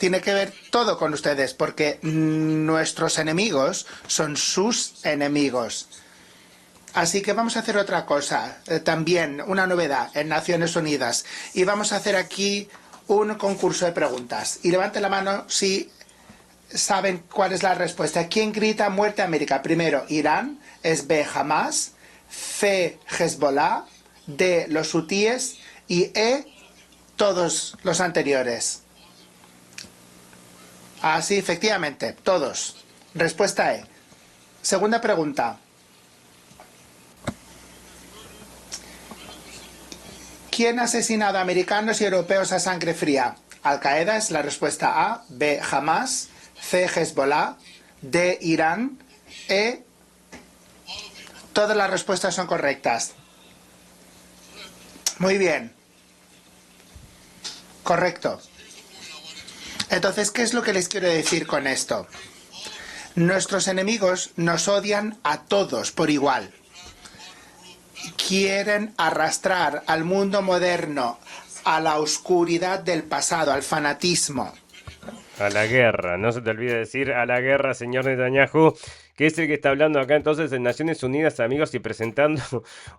tiene que ver todo con ustedes, porque nuestros enemigos son sus enemigos. Así que vamos a hacer otra cosa, también una novedad en Naciones Unidas. Y vamos a hacer aquí un concurso de preguntas. Y levante la mano si saben cuál es la respuesta. ¿Quién grita muerte a América? Primero, Irán, es B, Hamas, C, Hezbollah, D, los hutíes y E, todos los anteriores. Sí, efectivamente, todos. Respuesta E. Segunda pregunta. ¿Quién ha asesinado a americanos y europeos a sangre fría? Al-Qaeda es la respuesta A, B, Hamas, C, Hezbollah, D, Irán, E. Todas las respuestas son correctas. Muy bien. Correcto. Entonces, ¿qué es lo que les quiero decir con esto? Nuestros enemigos nos odian a todos por igual. Quieren arrastrar al mundo moderno a la oscuridad del pasado, al fanatismo. A la guerra, no se te olvide decir a la guerra, señor Netanyahu, que es el que está hablando acá entonces en Naciones Unidas, amigos, y presentando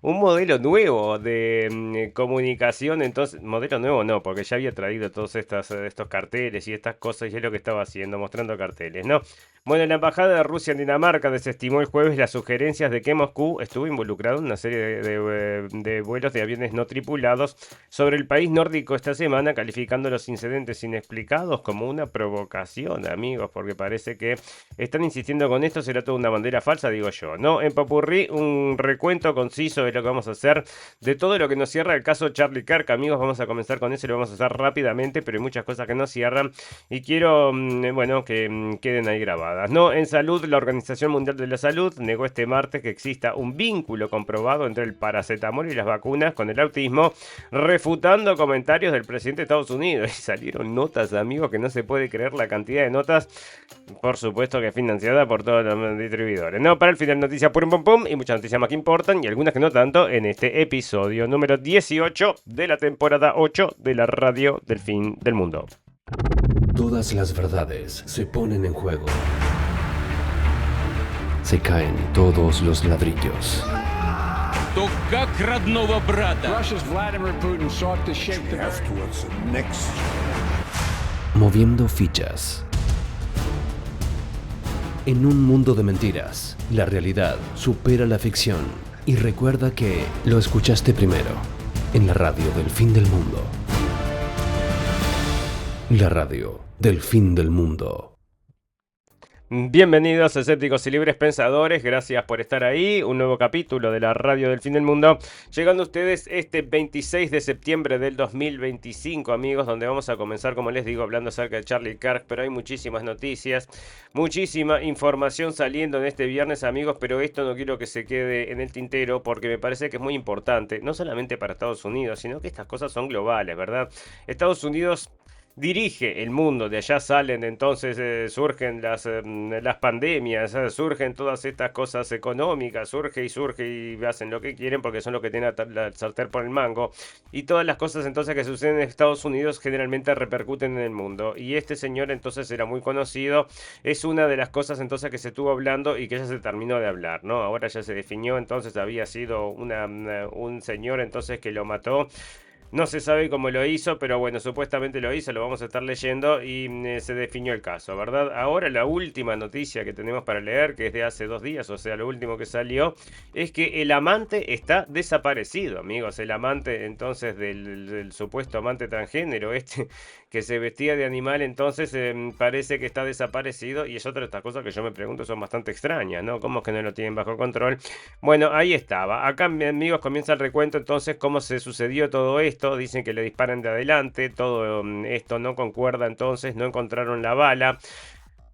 un modelo nuevo de comunicación. Entonces, modelo nuevo no, porque ya había traído todos estos carteles y estas cosas, y es lo que estaba haciendo, mostrando carteles, ¿no? Bueno, la embajada de Rusia en Dinamarca desestimó el jueves las sugerencias de que Moscú estuvo involucrado en una serie de vuelos de aviones no tripulados sobre el país nórdico esta semana, calificando los incidentes inexplicados como una provocación, amigos, porque parece que están insistiendo con esto. Será toda una bandera falsa, digo yo, ¿no? En Popurrí, un recuento conciso de lo que vamos a hacer, de todo lo que nos cierra el caso Charlie Kirk, amigos. Vamos a comenzar con eso y lo vamos a hacer rápidamente, pero hay muchas cosas que nos cierran y quiero, bueno, que queden ahí grabadas, ¿no? En salud, la Organización Mundial de la Salud negó este martes que exista un vínculo comprobado entre el paracetamol y las vacunas con el autismo, refutando comentarios del presidente de Estados Unidos. Y salieron notas, amigos, que no se puede creer la cantidad de notas, por supuesto que financiada por todos los distribuidores, ¿no? Para el final, noticias pum pum pum y muchas noticias más que importan y algunas que no tanto en este episodio número 18 de la temporada 8 de la radio del fin del mundo. Todas las verdades se ponen en juego. Se caen todos los ladrillos. То как родного брата. Russia's Vladimir Putin sought to shape the earth towards the next. Moviendo fichas. En un mundo de mentiras, la realidad supera la ficción. Y recuerda que lo escuchaste primero, en la radio del fin del mundo. La radio del fin del mundo. Bienvenidos, escépticos y libres pensadores, gracias por estar ahí, un nuevo capítulo de la radio del fin del mundo, llegando a ustedes este 26 de septiembre del 2025, amigos, donde vamos a comenzar, como les digo, hablando acerca de Charlie Kirk, pero hay muchísimas noticias, muchísima información saliendo en este viernes, amigos, pero esto no quiero que se quede en el tintero, porque me parece que es muy importante, no solamente para Estados Unidos, sino que estas cosas son globales, ¿verdad? Estados Unidos dirige el mundo, de allá salen entonces, surgen las pandemias, surgen todas estas cosas económicas, surge y hacen lo que quieren porque son los que tienen la sartén por el mango, y todas las cosas entonces que suceden en Estados Unidos generalmente repercuten en el mundo, y este señor entonces era muy conocido, es una de las cosas entonces que se estuvo hablando y que ya se terminó de hablar, ¿no? Ahora ya se definió, entonces había sido un señor entonces que lo mató. No se sabe cómo lo hizo, pero bueno, supuestamente lo hizo, lo vamos a estar leyendo y se definió el caso, ¿verdad? Ahora la última noticia que tenemos para leer, que es de hace 2 días, o sea, lo último que salió, es que el amante está desaparecido, amigos. El amante entonces del supuesto amante transgénero, que se vestía de animal, entonces parece que está desaparecido, y es otra de estas cosas que yo me pregunto, son bastante extrañas, ¿no? ¿Cómo es que no lo tienen bajo control? Bueno, ahí estaba. Acá, amigos, comienza el recuento entonces cómo se sucedió todo esto. Dicen que le disparan de adelante, todo esto no concuerda, entonces no encontraron la bala.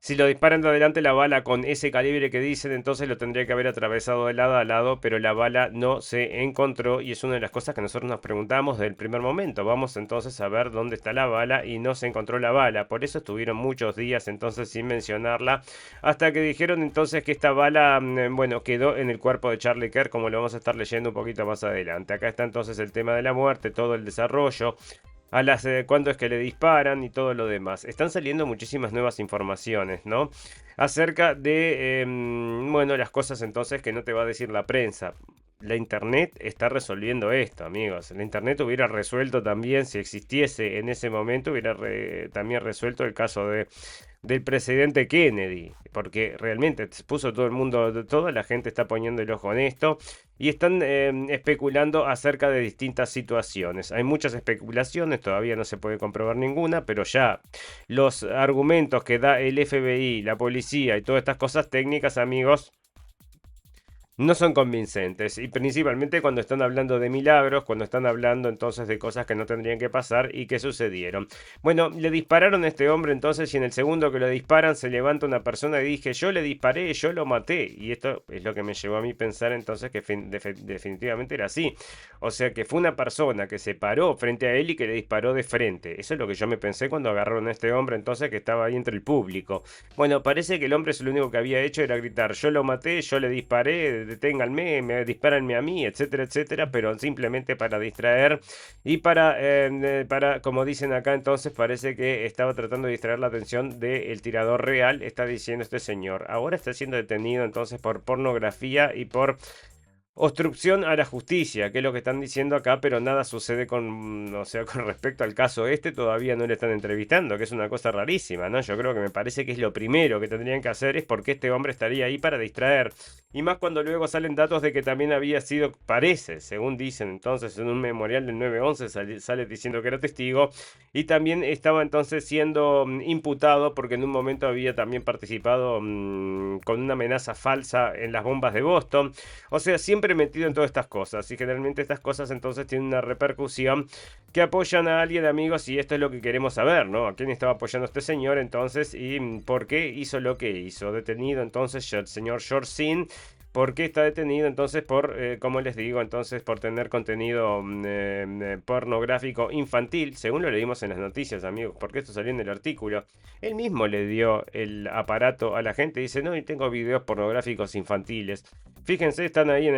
Si lo disparan de adelante, la bala con ese calibre que dicen, entonces lo tendría que haber atravesado de lado a lado, pero la bala no se encontró, y es una de las cosas que nosotros nos preguntamos desde el primer momento. Vamos entonces a ver dónde está la bala, y no se encontró la bala. Por eso estuvieron muchos días entonces sin mencionarla, hasta que dijeron entonces que esta bala, bueno, quedó en el cuerpo de Charlie Kirk, como lo vamos a estar leyendo un poquito más adelante. Acá está entonces el tema de la muerte, todo el desarrollo. cuándo es que le disparan y todo lo demás. Están saliendo muchísimas nuevas informaciones, ¿no? Acerca de, bueno, las cosas entonces que no te va a decir la prensa. La internet está resolviendo esto, amigos. La internet hubiera resuelto también, si existiese en ese momento, hubiera también resuelto el caso del presidente Kennedy, porque realmente se puso todo el mundo, toda la gente está poniendo el ojo en esto y están especulando acerca de distintas situaciones. Hay muchas especulaciones, todavía no se puede comprobar ninguna, pero ya los argumentos que da el FBI, la policía y todas estas cosas técnicas, amigos, no son convincentes, y principalmente cuando están hablando de milagros, cuando están hablando entonces de cosas que no tendrían que pasar y que sucedieron. Bueno, le dispararon a este hombre entonces, y en el segundo que lo disparan se levanta una persona y dije: yo le disparé, yo lo maté. Y esto es lo que me llevó a mí pensar entonces que definitivamente era así. O sea que fue una persona que se paró frente a él y que le disparó de frente. Eso es lo que yo me pensé cuando agarraron a este hombre entonces, que estaba ahí entre el público. Bueno, parece que el hombre lo único que había hecho era gritar: yo lo maté, yo le disparé, deténganme, me disparanme a mí, etcétera, etcétera, pero simplemente para distraer y para, como dicen acá, entonces parece que estaba tratando de distraer la atención del tirador real, está diciendo este señor. Ahora está siendo detenido entonces por pornografía y por obstrucción a la justicia, que es lo que están diciendo acá, pero nada sucede o sea, con respecto al caso todavía no le están entrevistando, que es una cosa rarísima, ¿no? Yo creo que me parece que es lo primero que tendrían que hacer, es porque este hombre estaría ahí para distraer. Y más cuando luego salen datos de que también había sido, parece, según dicen entonces en un memorial del 911, sale diciendo que era testigo, y también estaba entonces siendo imputado porque en un momento había también participado con una amenaza falsa en las bombas de Boston. O sea, siempre metido en todas estas cosas, y generalmente estas cosas entonces tienen una repercusión que apoyan a alguien, amigos, y esto es lo que queremos saber, ¿no? ¿A quién estaba apoyando este señor entonces y por qué hizo lo que hizo? Detenido entonces el señor George Zinn. ¿Por qué está detenido entonces? Por, como les digo, entonces por tener contenido pornográfico infantil, según lo leímos en las noticias, amigos, porque esto salió en el artículo. Él mismo le dio el aparato a la gente y dice: no, y tengo videos pornográficos infantiles. Fíjense, están ahí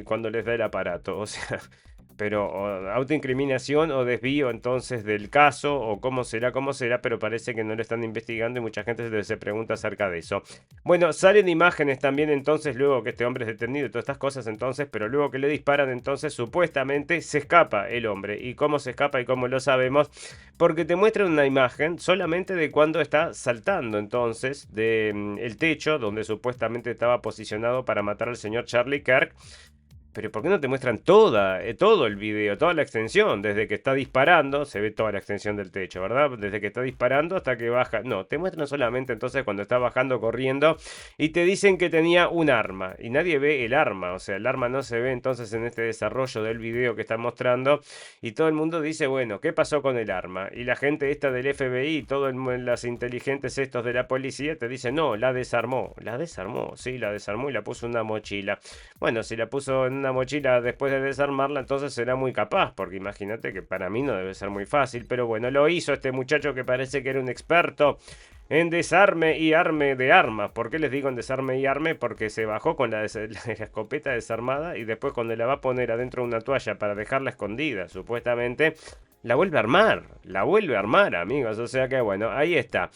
cuando les da el aparato, o sea... Pero autoincriminación o desvío entonces del caso, o cómo será, pero parece que no lo están investigando y mucha gente se pregunta acerca de eso. Bueno, salen imágenes también entonces luego que este hombre es detenido y todas estas cosas entonces, pero luego que le disparan entonces supuestamente se escapa el hombre. ¿Y cómo se escapa y cómo lo sabemos? Porque te muestran una imagen solamente de cuando está saltando entonces del techo donde supuestamente estaba posicionado para matar al señor Charlie Kirk. Pero ¿por qué no te muestran todo el video, toda la extensión? Desde que está disparando, se ve toda la extensión del techo, ¿verdad? Desde que está disparando hasta que baja. No, te muestran solamente entonces cuando está bajando corriendo y te dicen que tenía un arma. Y nadie ve el arma, o sea, el arma no se ve entonces en este desarrollo del video que están mostrando. Y todo el mundo dice: bueno, ¿qué pasó con el arma? Y la gente esta del FBI y todos las inteligentes estos de la policía te dicen: no, la desarmó. La desarmó, sí, la desarmó y la puso en una mochila. Bueno, si la puso en una mochila después de desarmarla, entonces será muy capaz, porque imagínate que para mí no debe ser muy fácil, pero bueno, lo hizo este muchacho que parece que era un experto en desarme y arme de armas. ¿Por qué les digo en desarme y arme? Porque se bajó con la escopeta desarmada y después cuando la va a poner adentro de una toalla para dejarla escondida, supuestamente, la vuelve a armar, amigos. O sea que bueno, ahí está.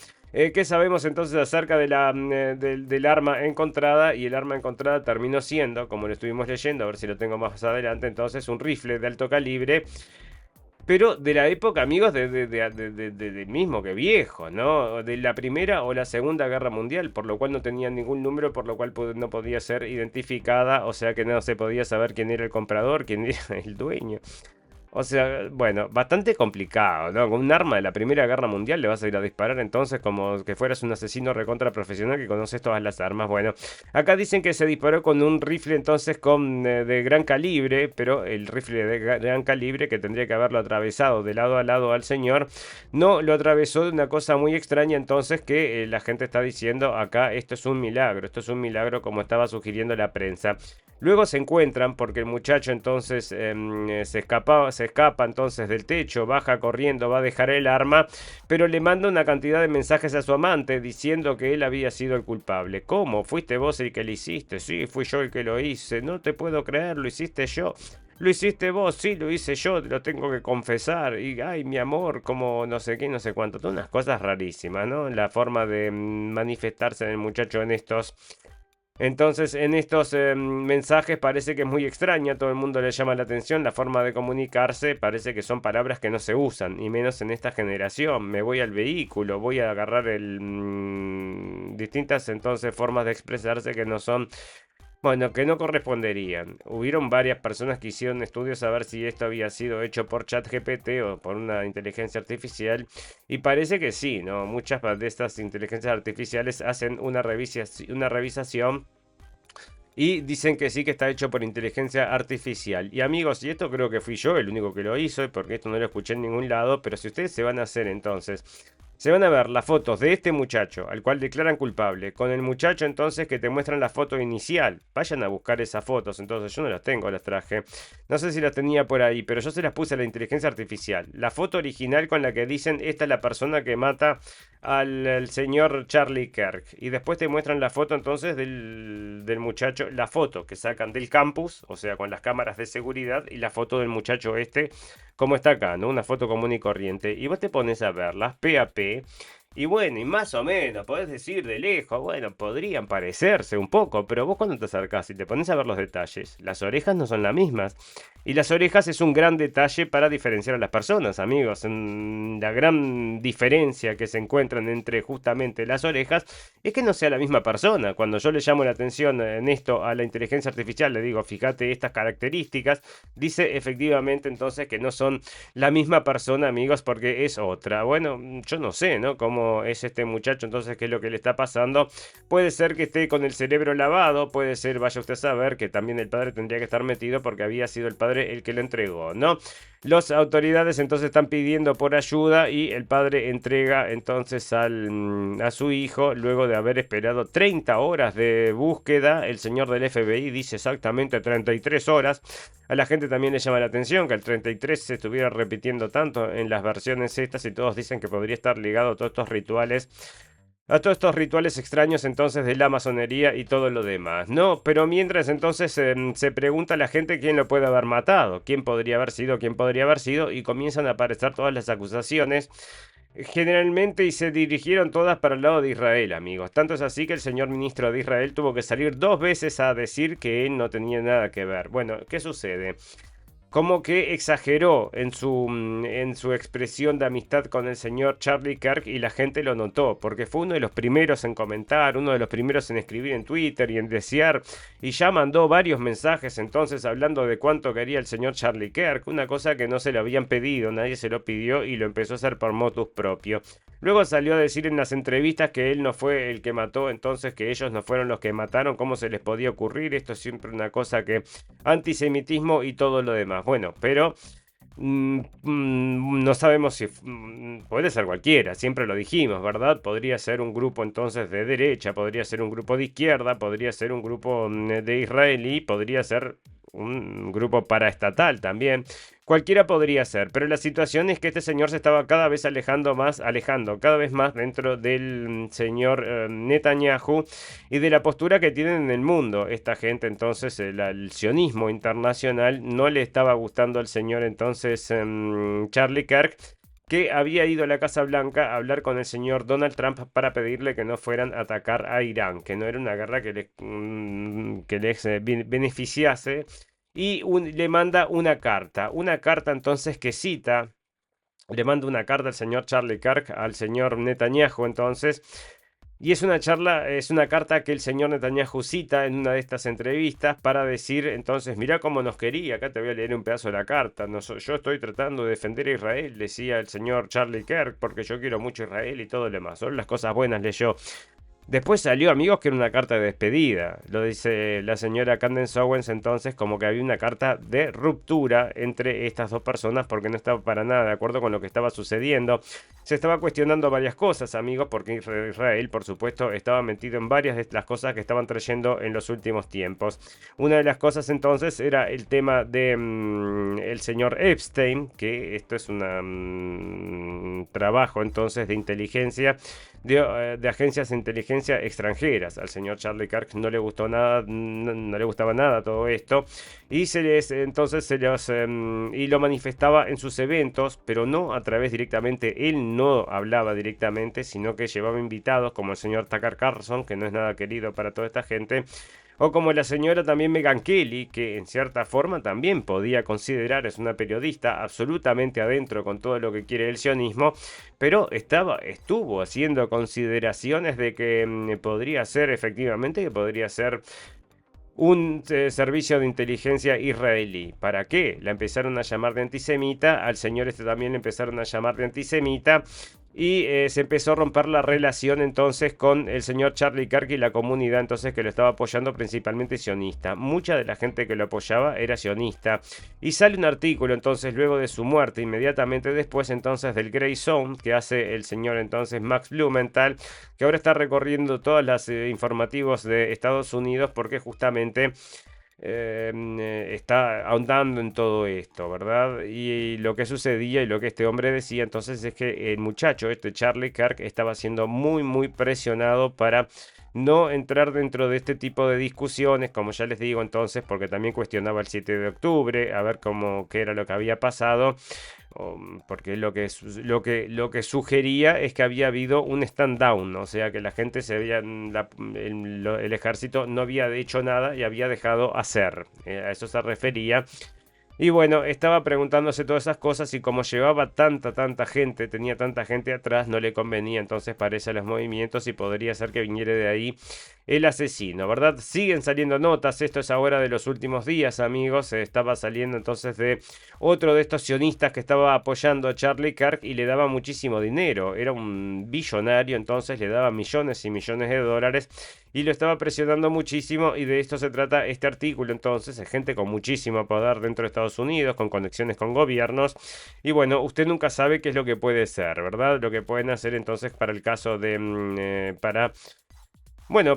¿Qué sabemos entonces acerca de del arma encontrada? Y el arma encontrada terminó siendo, como lo estuvimos leyendo, a ver si lo tengo más adelante, entonces un rifle de alto calibre, pero de la época, amigos, de mismo que viejo, ¿no? De la Primera o la Segunda Guerra Mundial, por lo cual no tenía ningún número, por lo cual no podía ser identificada, o sea que no se podía saber quién era el comprador, quién era el dueño. O sea, bueno, bastante complicado, ¿no? Con un arma de la Primera Guerra Mundial le vas a ir a disparar entonces como que fueras un asesino recontra profesional que conoces todas las armas. Bueno, acá dicen que se disparó con un rifle entonces de gran calibre, pero el rifle de gran calibre, que tendría que haberlo atravesado de lado a lado al señor, no lo atravesó, de una cosa muy extraña entonces que la gente está diciendo acá: esto es un milagro como estaba sugiriendo la prensa. Luego se encuentran porque el muchacho entonces se escapa entonces del techo, baja corriendo, va a dejar el arma, pero le manda una cantidad de mensajes a su amante diciendo que él había sido el culpable. ¿Cómo? ¿Fuiste vos el que lo hiciste? Sí, fui yo el que lo hice. No te puedo creer, lo hiciste yo. ¿Lo hiciste vos? Sí, lo hice yo, te lo tengo que confesar. Y, ay, mi amor, como no sé qué, no sé cuánto. Todas unas cosas rarísimas, ¿no? La forma de manifestarse del muchacho en estos mensajes parece que es muy extraña, todo el mundo le llama la atención, la forma de comunicarse parece que son palabras que no se usan, y menos en esta generación. Me voy al vehículo, voy a agarrar distintas entonces formas de expresarse que no son, bueno, que no corresponderían. Hubieron varias personas que hicieron estudios a ver si esto había sido hecho por ChatGPT o por una inteligencia artificial. Y parece que sí, ¿no? Muchas de estas inteligencias artificiales hacen una revisación y dicen que sí, que está hecho por inteligencia artificial. Y amigos, y esto creo que fui yo el único que lo hizo, porque esto no lo escuché en ningún lado, pero si ustedes se van a hacer entonces, se van a ver las fotos de este muchacho, al cual declaran culpable, con el muchacho entonces que te muestran la foto inicial. Vayan a buscar esas fotos, entonces yo no las tengo, las traje. No sé si las tenía por ahí, pero yo se las puse a la inteligencia artificial. La foto original con la que dicen, esta es la persona que mata al señor Charlie Kirk. Y después te muestran la foto entonces del muchacho, la foto que sacan del campus, o sea, con las cámaras de seguridad, y la foto del muchacho este, como está acá, ¿no? Una foto común y corriente. Y vos te pones a verlas, P a P. Y bueno, y más o menos, podés decir de lejos, bueno, podrían parecerse un poco, pero vos cuando te acercás y te pones a ver los detalles, las orejas no son las mismas. Y las orejas es un gran detalle para diferenciar a las personas, amigos. La gran diferencia que se encuentran entre justamente las orejas es que no sea la misma persona. Cuando yo le llamo la atención en esto a la inteligencia artificial, le digo, fíjate estas características, dice efectivamente entonces que no son la misma persona, amigos, porque es otra. Bueno, yo no sé, ¿no? Cómo es este muchacho, entonces qué es lo que le está pasando. Puede ser que esté con el cerebro lavado, puede ser, vaya usted a saber, que también el padre tendría que estar metido porque había sido el padre el que lo entregó, ¿no? Las autoridades entonces están pidiendo por ayuda y el padre entrega entonces a su hijo luego de haber esperado 30 horas de búsqueda. El señor del FBI dice exactamente 33 horas. A la gente también le llama la atención que el 33 se estuviera repitiendo tanto en las versiones estas, y todos dicen que podría estar ligado a todos estos rituales extraños entonces de la masonería y todo lo demás, ¿no? Pero mientras entonces se pregunta la gente quién lo puede haber matado, quién podría haber sido, y comienzan a aparecer todas las acusaciones. Generalmente, y se dirigieron todas para el lado de Israel, amigos. Tanto es así que el señor ministro de Israel tuvo que salir 2 veces a decir que él no tenía nada que ver. Bueno, ¿qué sucede? Como que exageró en su expresión de amistad con el señor Charlie Kirk, y la gente lo notó, porque fue uno de los primeros en comentar, uno de los primeros en escribir en Twitter y en desear, y ya mandó varios mensajes entonces hablando de cuánto quería el señor Charlie Kirk, una cosa que no se le habían pedido, nadie se lo pidió, y lo empezó a hacer por motus propio. Luego salió a decir en las entrevistas que él no fue el que mató, entonces que ellos no fueron los que mataron. ¿Cómo se les podía ocurrir? Esto es siempre una cosa que antisemitismo y todo lo demás. Bueno, pero no sabemos si puede ser cualquiera, siempre lo dijimos, ¿verdad? Podría ser un grupo entonces de derecha, podría ser un grupo de izquierda, podría ser un grupo de israelí, podría ser un grupo paraestatal también. Cualquiera podría ser, pero la situación es que este señor se estaba cada vez alejando cada vez más dentro del señor Netanyahu y de la postura que tienen en el mundo. Esta gente entonces, el sionismo internacional, no le estaba gustando al señor entonces Charlie Kirk, que había ido a la Casa Blanca a hablar con el señor Donald Trump para pedirle que no fueran a atacar a Irán, que no era una guerra que les beneficiase. Y le manda una carta entonces que cita, le manda una carta al señor Charlie Kirk, al señor Netanyahu entonces, y es una carta que el señor Netanyahu cita en una de estas entrevistas para decir, entonces, mirá cómo nos quería, acá te voy a leer un pedazo de la carta, yo estoy tratando de defender a Israel, decía el señor Charlie Kirk, porque yo quiero mucho a Israel y todo lo demás, solo las cosas buenas leyó. Después salió, amigos, que era una carta de despedida. Lo dice la señora Candace Owens entonces, como que había una carta de ruptura entre estas dos personas porque no estaba para nada de acuerdo con lo que estaba sucediendo. Se estaba cuestionando varias cosas, amigos, porque Israel, por supuesto, estaba metido en varias de las cosas que estaban trayendo en los últimos tiempos. Una de las cosas entonces era el tema de el señor Epstein, que esto es un trabajo entonces de inteligencia de agencias de inteligencia extranjeras. Al señor Charlie Kirk no le gustó nada, no le gustaba nada todo esto, y y lo manifestaba en sus eventos, pero no a través directamente. Él no hablaba directamente, sino que llevaba invitados como el señor Tucker Carlson, que no es nada querido para toda esta gente, o como la señora también Megyn Kelly, que en cierta forma también podía considerar, es una periodista absolutamente adentro con todo lo que quiere el sionismo, pero estuvo haciendo consideraciones de que podría ser efectivamente, que podría ser un servicio de inteligencia israelí. ¿Para qué? La empezaron a llamar de antisemita, al señor este también le empezaron a llamar de antisemita, y se empezó a romper la relación entonces con el señor Charlie Kirk y la comunidad entonces que lo estaba apoyando, principalmente sionista. Mucha de la gente que lo apoyaba era sionista, y sale un artículo entonces luego de su muerte, inmediatamente después entonces del Grey Zone, que hace el señor entonces Max Blumenthal, que ahora está recorriendo todas las informativos de Estados Unidos, porque justamente está ahondando en todo esto, ¿verdad? Y lo que sucedía y lo que este hombre decía entonces es que el muchacho, este Charlie Kirk, estaba siendo muy presionado para no entrar dentro de este tipo de discusiones, como ya les digo entonces, porque también cuestionaba el 7 de octubre, a ver qué era lo que había pasado, porque lo que sugería es que había habido un stand down, o sea que la gente el ejército no había hecho nada y había dejado hacer, a eso se refería. Y bueno, estaba preguntándose todas esas cosas, y como llevaba tanta gente, tenía tanta gente atrás, no le convenía entonces parece a los movimientos, y podría ser que viniera de ahí el asesino, ¿verdad? Siguen saliendo notas, esto es ahora de los últimos días, amigos. Estaba saliendo entonces de otro de estos sionistas que estaba apoyando a Charlie Kirk y le daba muchísimo dinero, era un billonario, entonces le daba millones y millones de dólares y lo estaba presionando muchísimo, y de esto se trata este artículo. Entonces es gente con muchísimo poder dentro de Estados Unidos, con conexiones con gobiernos, y bueno, usted nunca sabe qué es lo que puede ser, ¿verdad? Lo que pueden hacer entonces para el caso de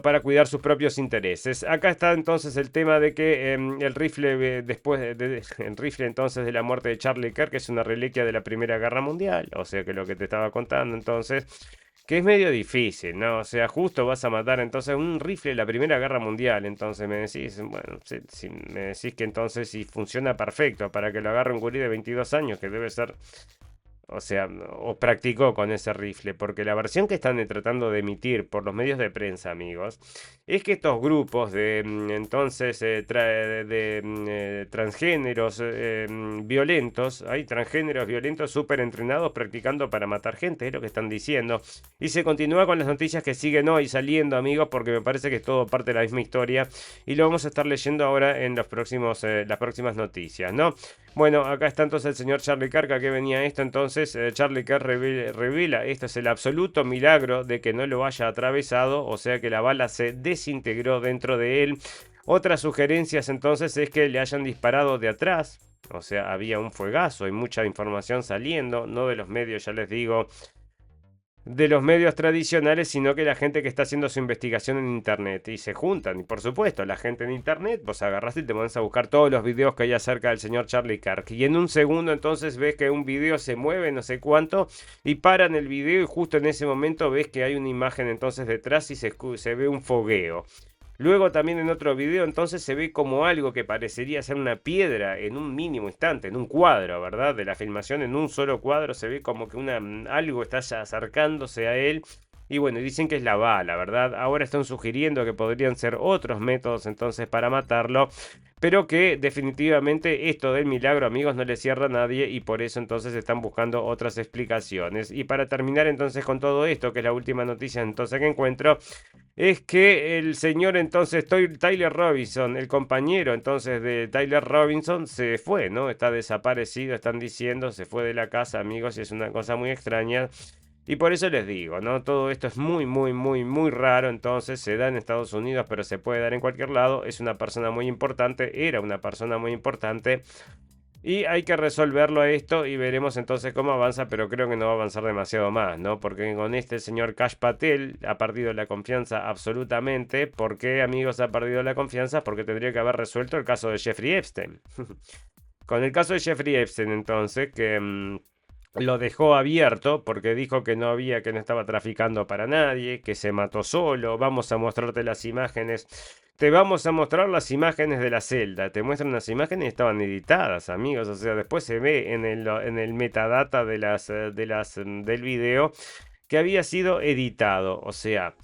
para cuidar sus propios intereses. Acá está entonces el tema de que el rifle, el rifle entonces de la muerte de Charlie Kirk, es una reliquia de la Primera Guerra Mundial, o sea que lo que te estaba contando entonces, que es medio difícil, ¿no? O sea, justo vas a matar entonces un rifle de la Primera Guerra Mundial, entonces me decís, bueno, si me decís que entonces si funciona perfecto para que lo agarre un gurí de 22 años, que debe ser... O sea, o practicó con ese rifle, porque la versión que están tratando de emitir por los medios de prensa, amigos, es que estos grupos de transgéneros violentos, hay transgéneros violentos súper entrenados practicando para matar gente, es lo que están diciendo. Y se continúa con las noticias que siguen hoy saliendo, amigos, porque me parece que es todo parte de la misma historia, y lo vamos a estar leyendo ahora en las próximas noticias, ¿no? Bueno, acá está entonces el señor Charlie Kirk. ¿A qué venía esto entonces? Charlie Kirk revela, esto es el absoluto milagro de que no lo haya atravesado, o sea que la bala se desintegró dentro de él. Otras sugerencias entonces es que le hayan disparado de atrás, o sea, había un fuegazo, hay mucha información saliendo, no de los medios, ya les digo, de los medios tradicionales, sino que la gente que está haciendo su investigación en internet, y se juntan, y por supuesto la gente en internet, vos agarrás y te pones a buscar todos los videos que hay acerca del señor Charlie Kirk, y en un segundo entonces ves que un video se mueve no sé cuánto, y paran el video, y justo en ese momento ves que hay una imagen entonces detrás y se ve un fogueo. Luego también en otro video entonces se ve como algo que parecería ser una piedra en un mínimo instante, en un cuadro, ¿verdad? De la filmación, en un solo cuadro se ve como que algo está ya acercándose a él. Y bueno, dicen que es la bala, ¿verdad? Ahora están sugiriendo que podrían ser otros métodos entonces para matarlo, pero que definitivamente esto del milagro, amigos, no le cierra a nadie, y por eso entonces están buscando otras explicaciones. Y para terminar entonces con todo esto, que es la última noticia entonces que encuentro, es que el señor entonces Tyler Robinson, el compañero entonces de Tyler Robinson, se fue, ¿no? Está desaparecido, están diciendo, se fue de la casa, amigos, y es una cosa muy extraña. Y por eso les digo, ¿no? Todo esto es muy raro, entonces se da en Estados Unidos, pero se puede dar en cualquier lado. Es una persona muy importante, era una persona muy importante, y hay que resolverlo a esto, y veremos entonces cómo avanza, pero creo que no va a avanzar demasiado más, ¿no? Porque con este señor Kash Patel ha perdido la confianza absolutamente. ¿Por qué, amigos, ha perdido la confianza? Porque tendría que haber resuelto el caso de Jeffrey Epstein. Con el caso de Jeffrey Epstein, entonces, que... lo dejó abierto porque dijo que no había, que no estaba traficando para nadie, que se mató solo. Vamos a mostrarte las imágenes. Te vamos a mostrar las imágenes de la celda. Te muestran las imágenes y estaban editadas, amigos. O sea, después se ve en el metadata del video que había sido editado. O sea,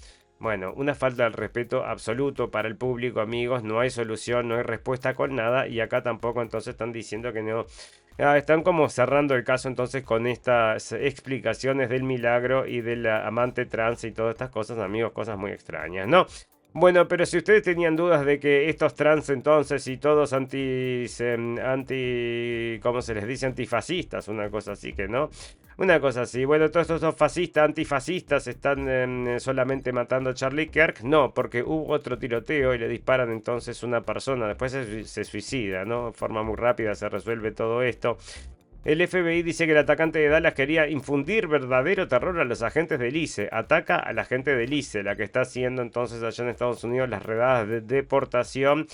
bueno, una falta de respeto absoluto para el público, amigos. No hay solución, no hay respuesta con nada. Y acá tampoco entonces están diciendo que no. Están como cerrando el caso entonces con estas explicaciones del milagro y del amante trans y todas estas cosas, amigos, cosas muy extrañas, ¿no? Bueno, pero si ustedes tenían dudas de que estos trans entonces y todos ¿cómo se les dice? Antifascistas, una cosa así que, ¿no? Una cosa así. Bueno, todos estos fascistas, antifascistas están solamente matando a Charlie Kirk. No, porque hubo otro tiroteo y le disparan entonces una persona. Después se suicida, ¿no? De forma muy rápida se resuelve todo esto. El FBI dice que el atacante de Dallas quería infundir verdadero terror a los agentes del ICE. Ataca a la gente del ICE, la que está haciendo entonces allá en Estados Unidos las redadas de deportación.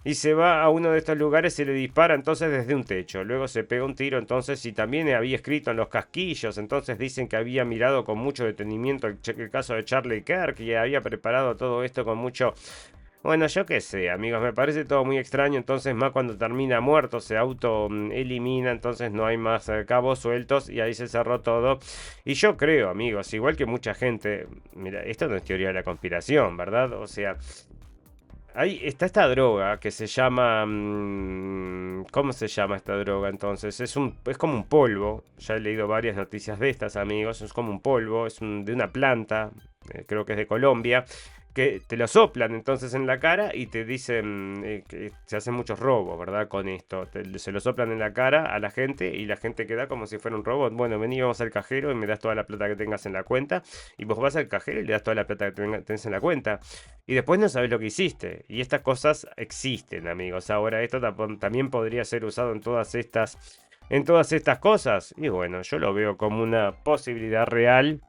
Y se va a uno de estos lugares y le dispara entonces desde un techo. Luego se pega un tiro entonces y también había escrito en los casquillos. Entonces dicen que había mirado con mucho detenimiento el caso de Charlie Kirk y había preparado todo esto con mucho... Bueno, yo qué sé, amigos, me parece todo muy extraño. Entonces más cuando termina muerto se auto-elimina. Entonces no hay más cabos sueltos y ahí se cerró todo. Y yo creo, amigos, igual que mucha gente... Mira, esto no es teoría de la conspiración, ¿verdad? O sea... Ahí está esta droga que se llama... ¿cómo se llama esta droga entonces? Es como un polvo. Ya he leído varias noticias de estas, amigos. Es como un polvo, de una planta. Creo que es de Colombia. Que te lo soplan entonces en la cara y te dicen que se hacen muchos robos, ¿verdad? Con esto. Se lo soplan en la cara a la gente y la gente queda como si fuera un robot. Bueno, vení, vamos al cajero y me das toda la plata que tengas en la cuenta. Y vos vas al cajero y le das toda la plata que tenés en la cuenta. Y después no sabes lo que hiciste. Y estas cosas existen, amigos. Ahora, esto también podría ser usado en todas estas cosas. Y bueno, yo lo veo como una posibilidad real.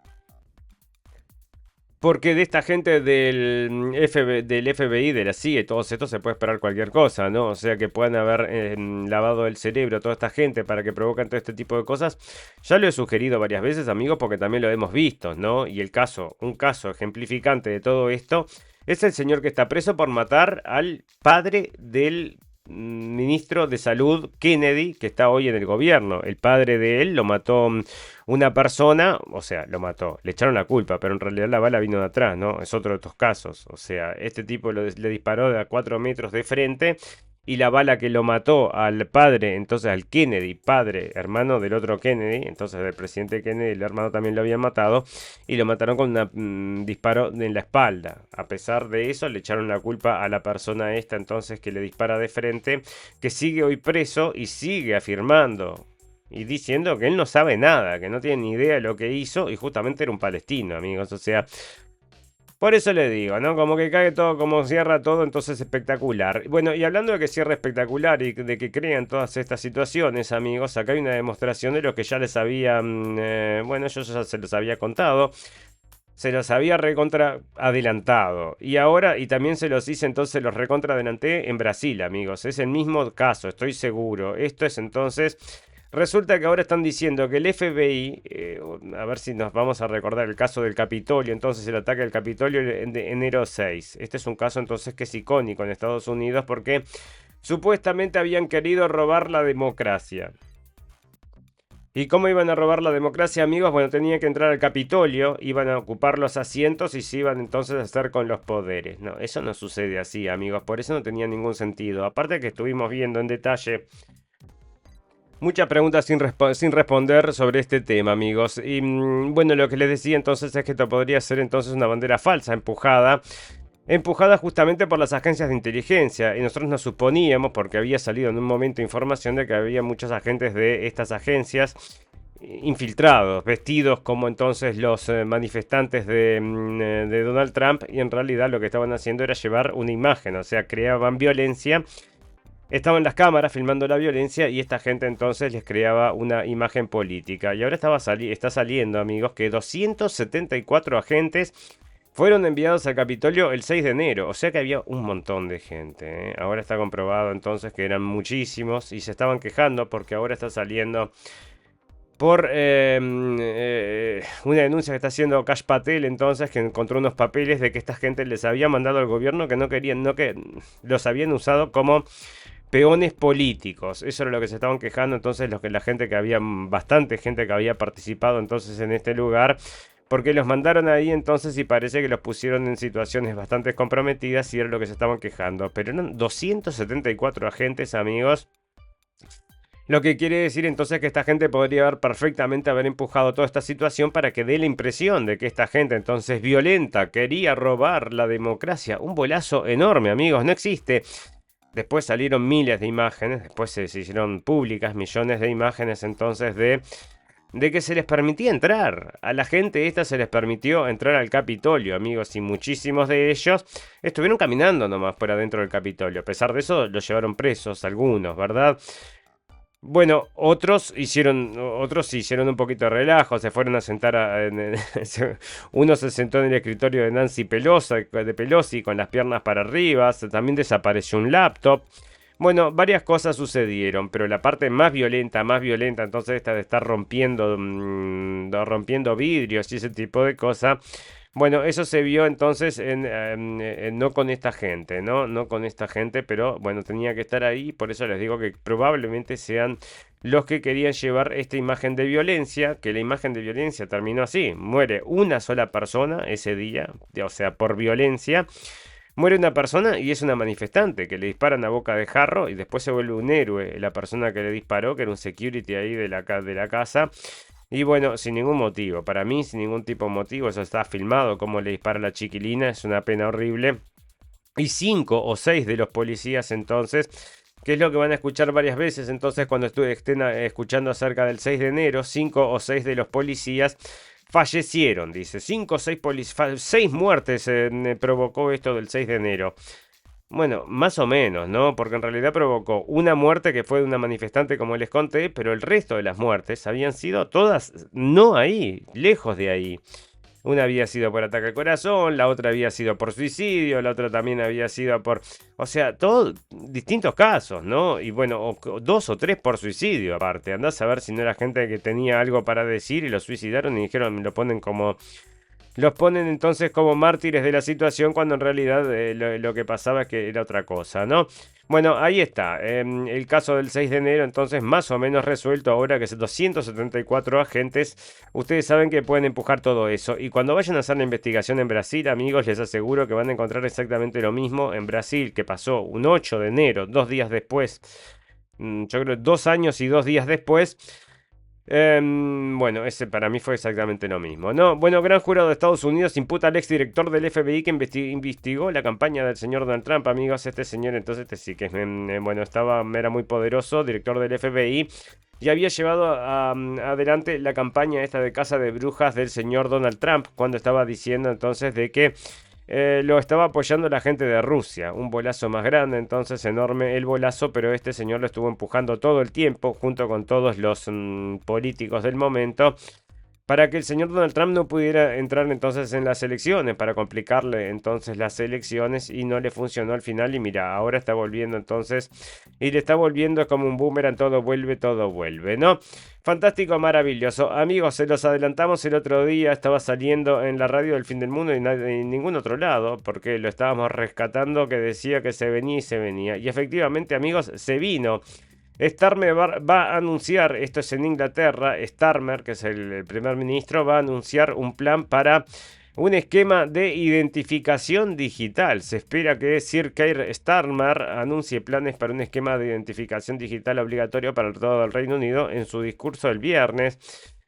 Porque de esta gente del FBI, de la CIA y todo esto se puede esperar cualquier cosa, ¿no? O sea que puedan haber lavado el cerebro a toda esta gente para que provoquen todo este tipo de cosas. Ya lo he sugerido varias veces, amigos, porque también lo hemos visto, ¿no? Y un caso ejemplificante de todo esto es el señor que está preso por matar al padre del ministro de Salud Kennedy, que está hoy en el gobierno. El padre de él lo mató una persona, o sea, lo mató, le echaron la culpa, pero en realidad la bala vino de atrás, ¿no? Es otro de estos casos. O sea, este tipo le disparó de a 4 metros de frente y la bala que lo mató al padre, entonces al Kennedy, padre, hermano del otro Kennedy, entonces del presidente Kennedy, el hermano también lo habían matado y lo mataron con un disparo en la espalda. A pesar de eso, le echaron la culpa a la persona esta entonces que le dispara de frente, que sigue hoy preso y sigue afirmando y diciendo que él no sabe nada, que no tiene ni idea de lo que hizo y justamente era un palestino, amigos, o sea... Por eso le digo, ¿no? Como que cae todo, como cierra todo, entonces espectacular. Bueno, y hablando de que cierra espectacular y de que crean todas estas situaciones, amigos, acá hay una demostración de lo que ya les había... bueno, yo ya se los había contado. Se los había recontra adelantado. Y ahora, y también se los hice, entonces los recontra adelanté en Brasil, amigos. Es el mismo caso, estoy seguro. Esto es entonces... Resulta que ahora están diciendo que el FBI, a ver si nos vamos a recordar el caso del Capitolio, entonces el ataque al Capitolio de enero 6. Este es un caso entonces que es icónico en Estados Unidos porque supuestamente habían querido robar la democracia. ¿Y cómo iban a robar la democracia, amigos? Bueno, tenían que entrar al Capitolio, iban a ocupar los asientos y se iban entonces a hacer con los poderes. No, eso no sucede así, amigos, por eso no tenía ningún sentido. Aparte que estuvimos viendo en detalle... Muchas preguntas sin responder sobre este tema, amigos. Y bueno, lo que les decía entonces es que esto podría ser entonces una bandera falsa, empujada justamente por las agencias de inteligencia. Y nosotros nos suponíamos, porque había salido en un momento información de que había muchos agentes de estas agencias infiltrados, vestidos como entonces los manifestantes de Donald Trump. Y en realidad lo que estaban haciendo era llevar una imagen, o sea, creaban violencia. Estaban las cámaras filmando la violencia y esta gente entonces les creaba una imagen política. Y ahora está saliendo, amigos, que 274 agentes fueron enviados al Capitolio el 6 de enero. O sea que había un montón de gente, ¿eh? Ahora está comprobado entonces que eran muchísimos y se estaban quejando porque ahora está saliendo por una denuncia que está haciendo Kash Patel, entonces, que encontró unos papeles de que esta gente les había mandado al gobierno que no querían, no que los habían usado como peones políticos. Eso era lo que se estaban quejando entonces la gente que había, bastante gente que había participado entonces en este lugar, porque los mandaron ahí entonces y parece que los pusieron en situaciones bastante comprometidas y era lo que se estaban quejando. Pero eran 274 agentes, amigos. Lo que quiere decir entonces que esta gente podría perfectamente haber empujado toda esta situación para que dé la impresión de que esta gente entonces violenta quería robar la democracia. Un bolazo enorme, amigos, no existe. Después salieron miles de imágenes, después se hicieron públicas millones de imágenes entonces de que se les permitía entrar. A la gente esta se les permitió entrar al Capitolio, amigos, y muchísimos de ellos estuvieron caminando nomás por adentro del Capitolio. A pesar de eso, los llevaron presos, algunos, ¿verdad? Bueno, otros hicieron un poquito de relajo, se fueron a sentar, uno se sentó en el escritorio de Nancy Pelosi con las piernas para arriba, también desapareció un laptop. Bueno, varias cosas sucedieron, pero la parte más violenta, entonces esta de estar rompiendo vidrios y ese tipo de cosas. Bueno, eso se vio entonces no con esta gente, ¿no? No con esta gente, pero bueno, tenía que estar ahí. Por eso les digo que probablemente sean los que querían llevar esta imagen de violencia, que la imagen de violencia terminó así. Muere una sola persona ese día, o sea, por violencia. Muere una persona y es una manifestante que le disparan a boca de jarro y después se vuelve un héroe la persona que le disparó, que era un security ahí de la casa. Y bueno, sin ningún motivo, para mí sin ningún tipo de motivo, eso está filmado, como le dispara a la chiquilina, es una pena horrible. Y 5 o 6 de los policías entonces, que es lo que van a escuchar varias veces entonces cuando estén escuchando acerca del 6 de enero, 5 o 6 de los policías fallecieron, dice, 5 o 6 muertes provocó esto del 6 de enero. Bueno, más o menos, ¿no? Porque en realidad provocó una muerte que fue de una manifestante, como les conté, pero el resto de las muertes habían sido todas no ahí, lejos de ahí. Una había sido por ataque al corazón, la otra había sido por suicidio, la otra también había sido por... O sea, todos distintos casos, ¿no? Y bueno, 2 o 3 por suicidio aparte. Andás a ver si no era gente que tenía algo para decir y lo suicidaron y dijeron, los ponen entonces como mártires de la situación cuando en realidad lo que pasaba es que era otra cosa, ¿no? Bueno, ahí está, el caso del 6 de enero entonces más o menos resuelto ahora que es 274 agentes, ustedes saben que pueden empujar todo eso y cuando vayan a hacer la investigación en Brasil, amigos, les aseguro que van a encontrar exactamente lo mismo en Brasil que pasó un 8 de enero, 2 días después, yo creo 2 años y 2 días después. Bueno, ese para mí fue exactamente lo mismo, ¿no? Bueno, gran jurado de Estados Unidos imputa al exdirector del FBI que investigó la campaña del señor Donald Trump, amigos. Este señor, entonces, sí que bueno, era muy poderoso, director del FBI, y había llevado adelante la campaña esta de caza de brujas del señor Donald Trump, cuando estaba diciendo entonces de que lo estaba apoyando la gente de Rusia. Un bolazo más grande, entonces enorme el bolazo, pero este señor lo estuvo empujando todo el tiempo, junto con todos los políticos del momento, para que el señor Donald Trump no pudiera entrar entonces en las elecciones, para complicarle entonces las elecciones, y no le funcionó al final. Y mira, ahora está volviendo entonces, y le está volviendo como un boomerang, todo vuelve, ¿no? Fantástico, maravilloso. Amigos, se los adelantamos el otro día, estaba saliendo en la radio del fin del mundo y en ningún otro lado, porque lo estábamos rescatando, que decía que se venía y se venía. Y efectivamente, amigos, se vino. Starmer va a anunciar, esto es en Inglaterra, Starmer, que es el primer ministro, va a anunciar un plan para un esquema de identificación digital. Se espera que Sir Keir Starmer anuncie planes para un esquema de identificación digital obligatorio para todo el Reino Unido en su discurso el viernes.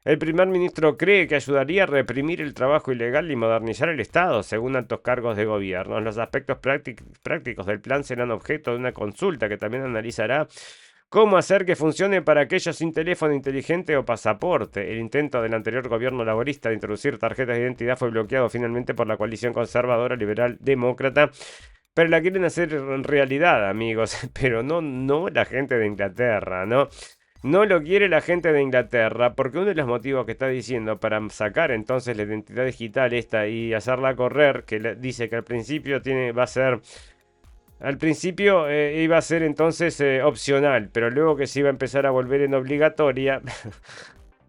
El primer ministro cree que ayudaría a reprimir el trabajo ilegal y modernizar el Estado, según altos cargos de gobierno. Los aspectos prácticos del plan serán objeto de una consulta que también analizará cómo hacer que funcione para aquellos sin teléfono inteligente o pasaporte. El intento del anterior gobierno laborista de introducir tarjetas de identidad fue bloqueado finalmente por la coalición conservadora liberal demócrata. Pero la quieren hacer en realidad, amigos. Pero no la gente de Inglaterra, ¿no? No lo quiere la gente de Inglaterra, porque uno de los motivos que está diciendo para sacar entonces la identidad digital esta y hacerla correr, que dice que al principio va a ser... Al principio iba a ser entonces opcional, pero luego que se iba a empezar a volver en obligatoria,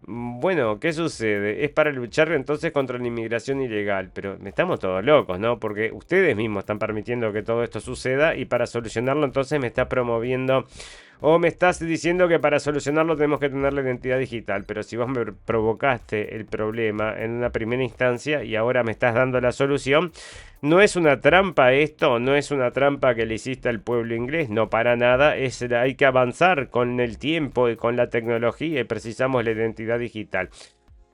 Bueno, ¿qué sucede? Es para luchar entonces contra la inmigración ilegal, pero estamos todos locos, ¿no? Porque ustedes mismos están permitiendo que todo esto suceda y para solucionarlo entonces me está promoviendo o me estás diciendo que para solucionarlo tenemos que tener la identidad digital, pero si vos me provocaste el problema en una primera instancia y ahora me estás dando la solución, ¿no es una trampa esto? ¿No es una trampa que le hiciste al pueblo inglés? No, para nada. Hay que avanzar con el tiempo y con la tecnología y precisamos la identidad digital.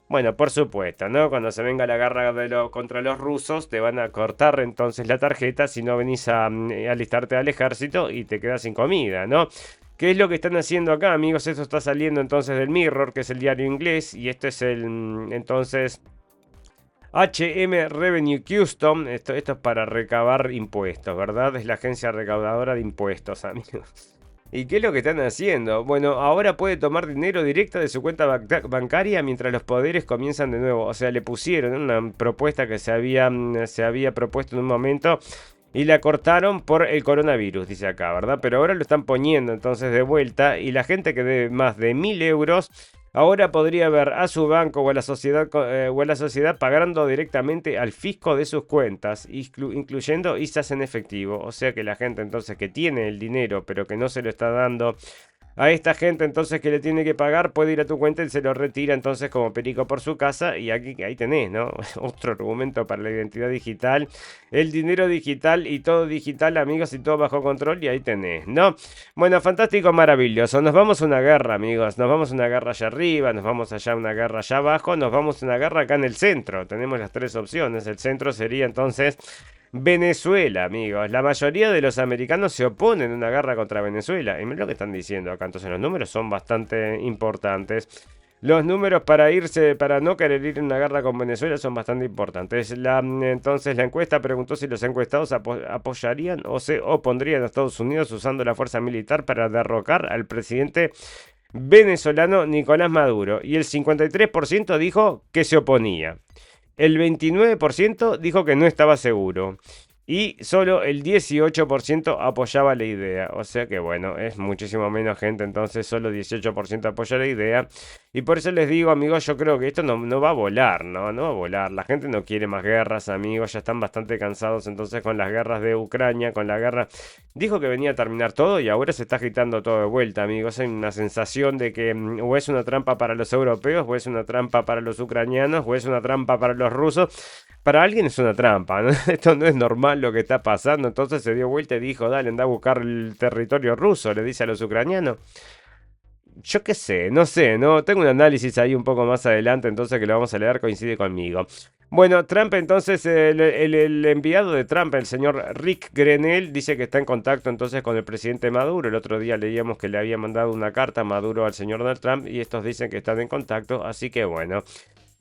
Bueno, por supuesto, ¿no? Cuando se venga la guerra contra los rusos, te van a cortar entonces la tarjeta si no venís a alistarte al ejército y te quedas sin comida, ¿no? ¿Qué es lo que están haciendo acá, amigos? Esto está saliendo entonces del Mirror, que es el diario inglés, y esto es entonces HM Revenue Custom. Esto es para recabar impuestos, ¿verdad? Es la agencia recaudadora de impuestos, amigos. ¿Y qué es lo que están haciendo? Bueno, ahora puede tomar dinero directo de su cuenta bancaria mientras los poderes comienzan de nuevo. O sea, le pusieron una propuesta que se había propuesto en un momento y la cortaron por el coronavirus, dice acá, ¿verdad? Pero ahora lo están poniendo entonces de vuelta y la gente que debe más de 1.000 euros ahora podría ver a su banco o a la sociedad pagando directamente al fisco de sus cuentas, incluyendo ISAs en efectivo. O sea que la gente entonces que tiene el dinero pero que no se lo está dando a esta gente entonces que le tiene que pagar, puede ir a tu cuenta y se lo retira entonces como perico por su casa. Y aquí ahí tenés, ¿no? Otro argumento para la identidad digital. El dinero digital y todo digital, amigos, y todo bajo control. Y ahí tenés, ¿no? Bueno, fantástico, maravilloso. Nos vamos a una guerra, amigos. Nos vamos a una guerra allá arriba, nos vamos allá a una guerra allá abajo, nos vamos a una guerra acá en el centro. Tenemos las tres opciones. El centro sería entonces Venezuela, amigos. La mayoría de los americanos se oponen a una guerra contra Venezuela. Y miren lo que están diciendo acá. Entonces los números son bastante importantes. Los números para no querer ir en una guerra con Venezuela son bastante importantes. Entonces la encuesta preguntó si los encuestados apoyarían o se opondrían a Estados Unidos usando la fuerza militar para derrocar al presidente venezolano Nicolás Maduro. Y el 53% dijo que se oponía. El 29% dijo que no estaba seguro. Y solo el 18% apoyaba la idea. O sea que bueno, es muchísimo menos gente. Entonces solo 18% apoya la idea. Y por eso les digo, amigos, yo creo que esto no va a volar, ¿no? No va a volar. La gente no quiere más guerras, amigos. Ya están bastante cansados entonces con las guerras de Ucrania, con la guerra. Dijo que venía a terminar todo y ahora se está agitando todo de vuelta, amigos. Hay una sensación de que o es una trampa para los europeos, o es una trampa para los ucranianos, o es una trampa para los rusos. Para alguien es una trampa, ¿no? Esto no es normal lo que está pasando. Entonces se dio vuelta y dijo, dale, anda a buscar el territorio ruso, le dice a los ucranianos. Yo qué sé, no sé, ¿no? Tengo un análisis ahí un poco más adelante, entonces que lo vamos a leer, coincide conmigo. Bueno, Trump entonces, el enviado de Trump, el señor Rick Grenell, dice que está en contacto entonces con el presidente Maduro. El otro día leíamos que le había mandado una carta a Maduro al señor Donald Trump y estos dicen que están en contacto, así que bueno.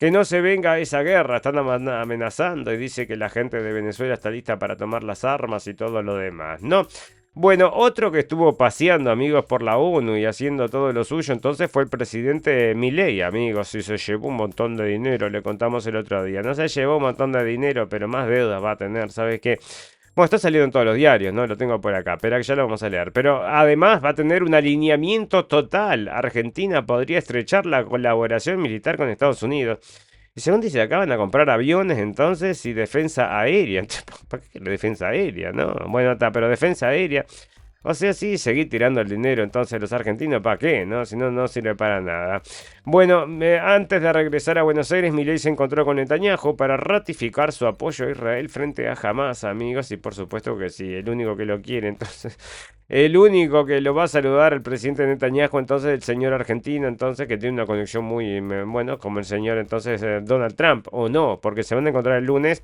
Que no se venga esa guerra, están amenazando y dice que la gente de Venezuela está lista para tomar las armas y todo lo demás, ¿no? Bueno, otro que estuvo paseando, amigos, por la ONU y haciendo todo lo suyo, entonces fue el presidente Milei, amigos, y se llevó un montón de dinero, le contamos el otro día. No se llevó un montón de dinero, pero más deudas va a tener, ¿sabes qué? Bueno, está saliendo en todos los diarios, ¿no? Lo tengo por acá, espera que ya lo vamos a leer. Pero además va a tener un alineamiento total. Argentina podría estrechar la colaboración militar con Estados Unidos. Y según dice acá, van a comprar aviones entonces y defensa aérea. ¿Para qué la defensa aérea, no? Bueno, está, pero defensa aérea. O sea, sí, seguir tirando el dinero entonces los argentinos, ¿para qué? ¿No? Si no, no sirve para nada. Bueno, antes de regresar a Buenos Aires, Milei se encontró con Netanyahu para ratificar su apoyo a Israel frente a Hamas, amigos. Y por supuesto que sí, el único que lo quiere, entonces... El único que lo va a saludar el presidente Netanyahu, entonces el señor argentino, entonces que tiene una conexión muy, bueno, como el señor entonces Donald Trump, o no, porque se van a encontrar el lunes.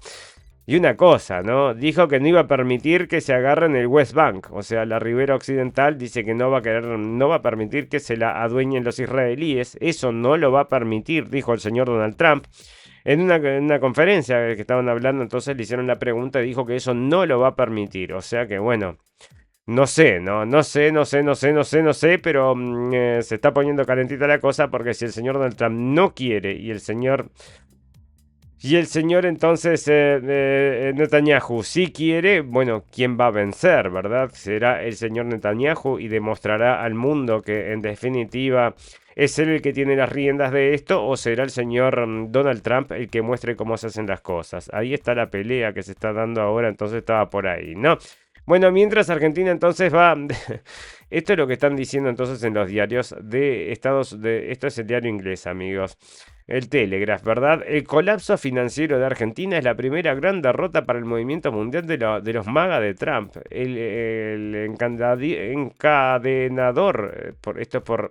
Y una cosa, ¿no? Dijo que no iba a permitir que se agarren el West Bank, o sea, la ribera occidental, dice que no va a permitir que se la adueñen los israelíes, eso no lo va a permitir, dijo el señor Donald Trump. En una conferencia que estaban hablando, entonces le hicieron la pregunta y dijo que eso no lo va a permitir, o sea que bueno... No sé, no sé, pero se está poniendo calentita la cosa porque si el señor Donald Trump no quiere y el señor entonces Netanyahu sí quiere, bueno, ¿quién va a vencer, verdad? Será el señor Netanyahu y demostrará al mundo que en definitiva ¿Es él el que tiene las riendas de esto o será el señor Donald Trump el que muestre cómo se hacen las cosas? Ahí está la pelea que se está dando ahora, entonces estaba por ahí, ¿no? Bueno, mientras Argentina entonces va... Esto es lo que están diciendo entonces en los diarios de Estados Unidos. Esto es el diario inglés, amigos. El Telegraph, ¿verdad? El colapso financiero de Argentina es la primera gran derrota para el movimiento mundial de los MAGA de Trump. El encadenador, esto es por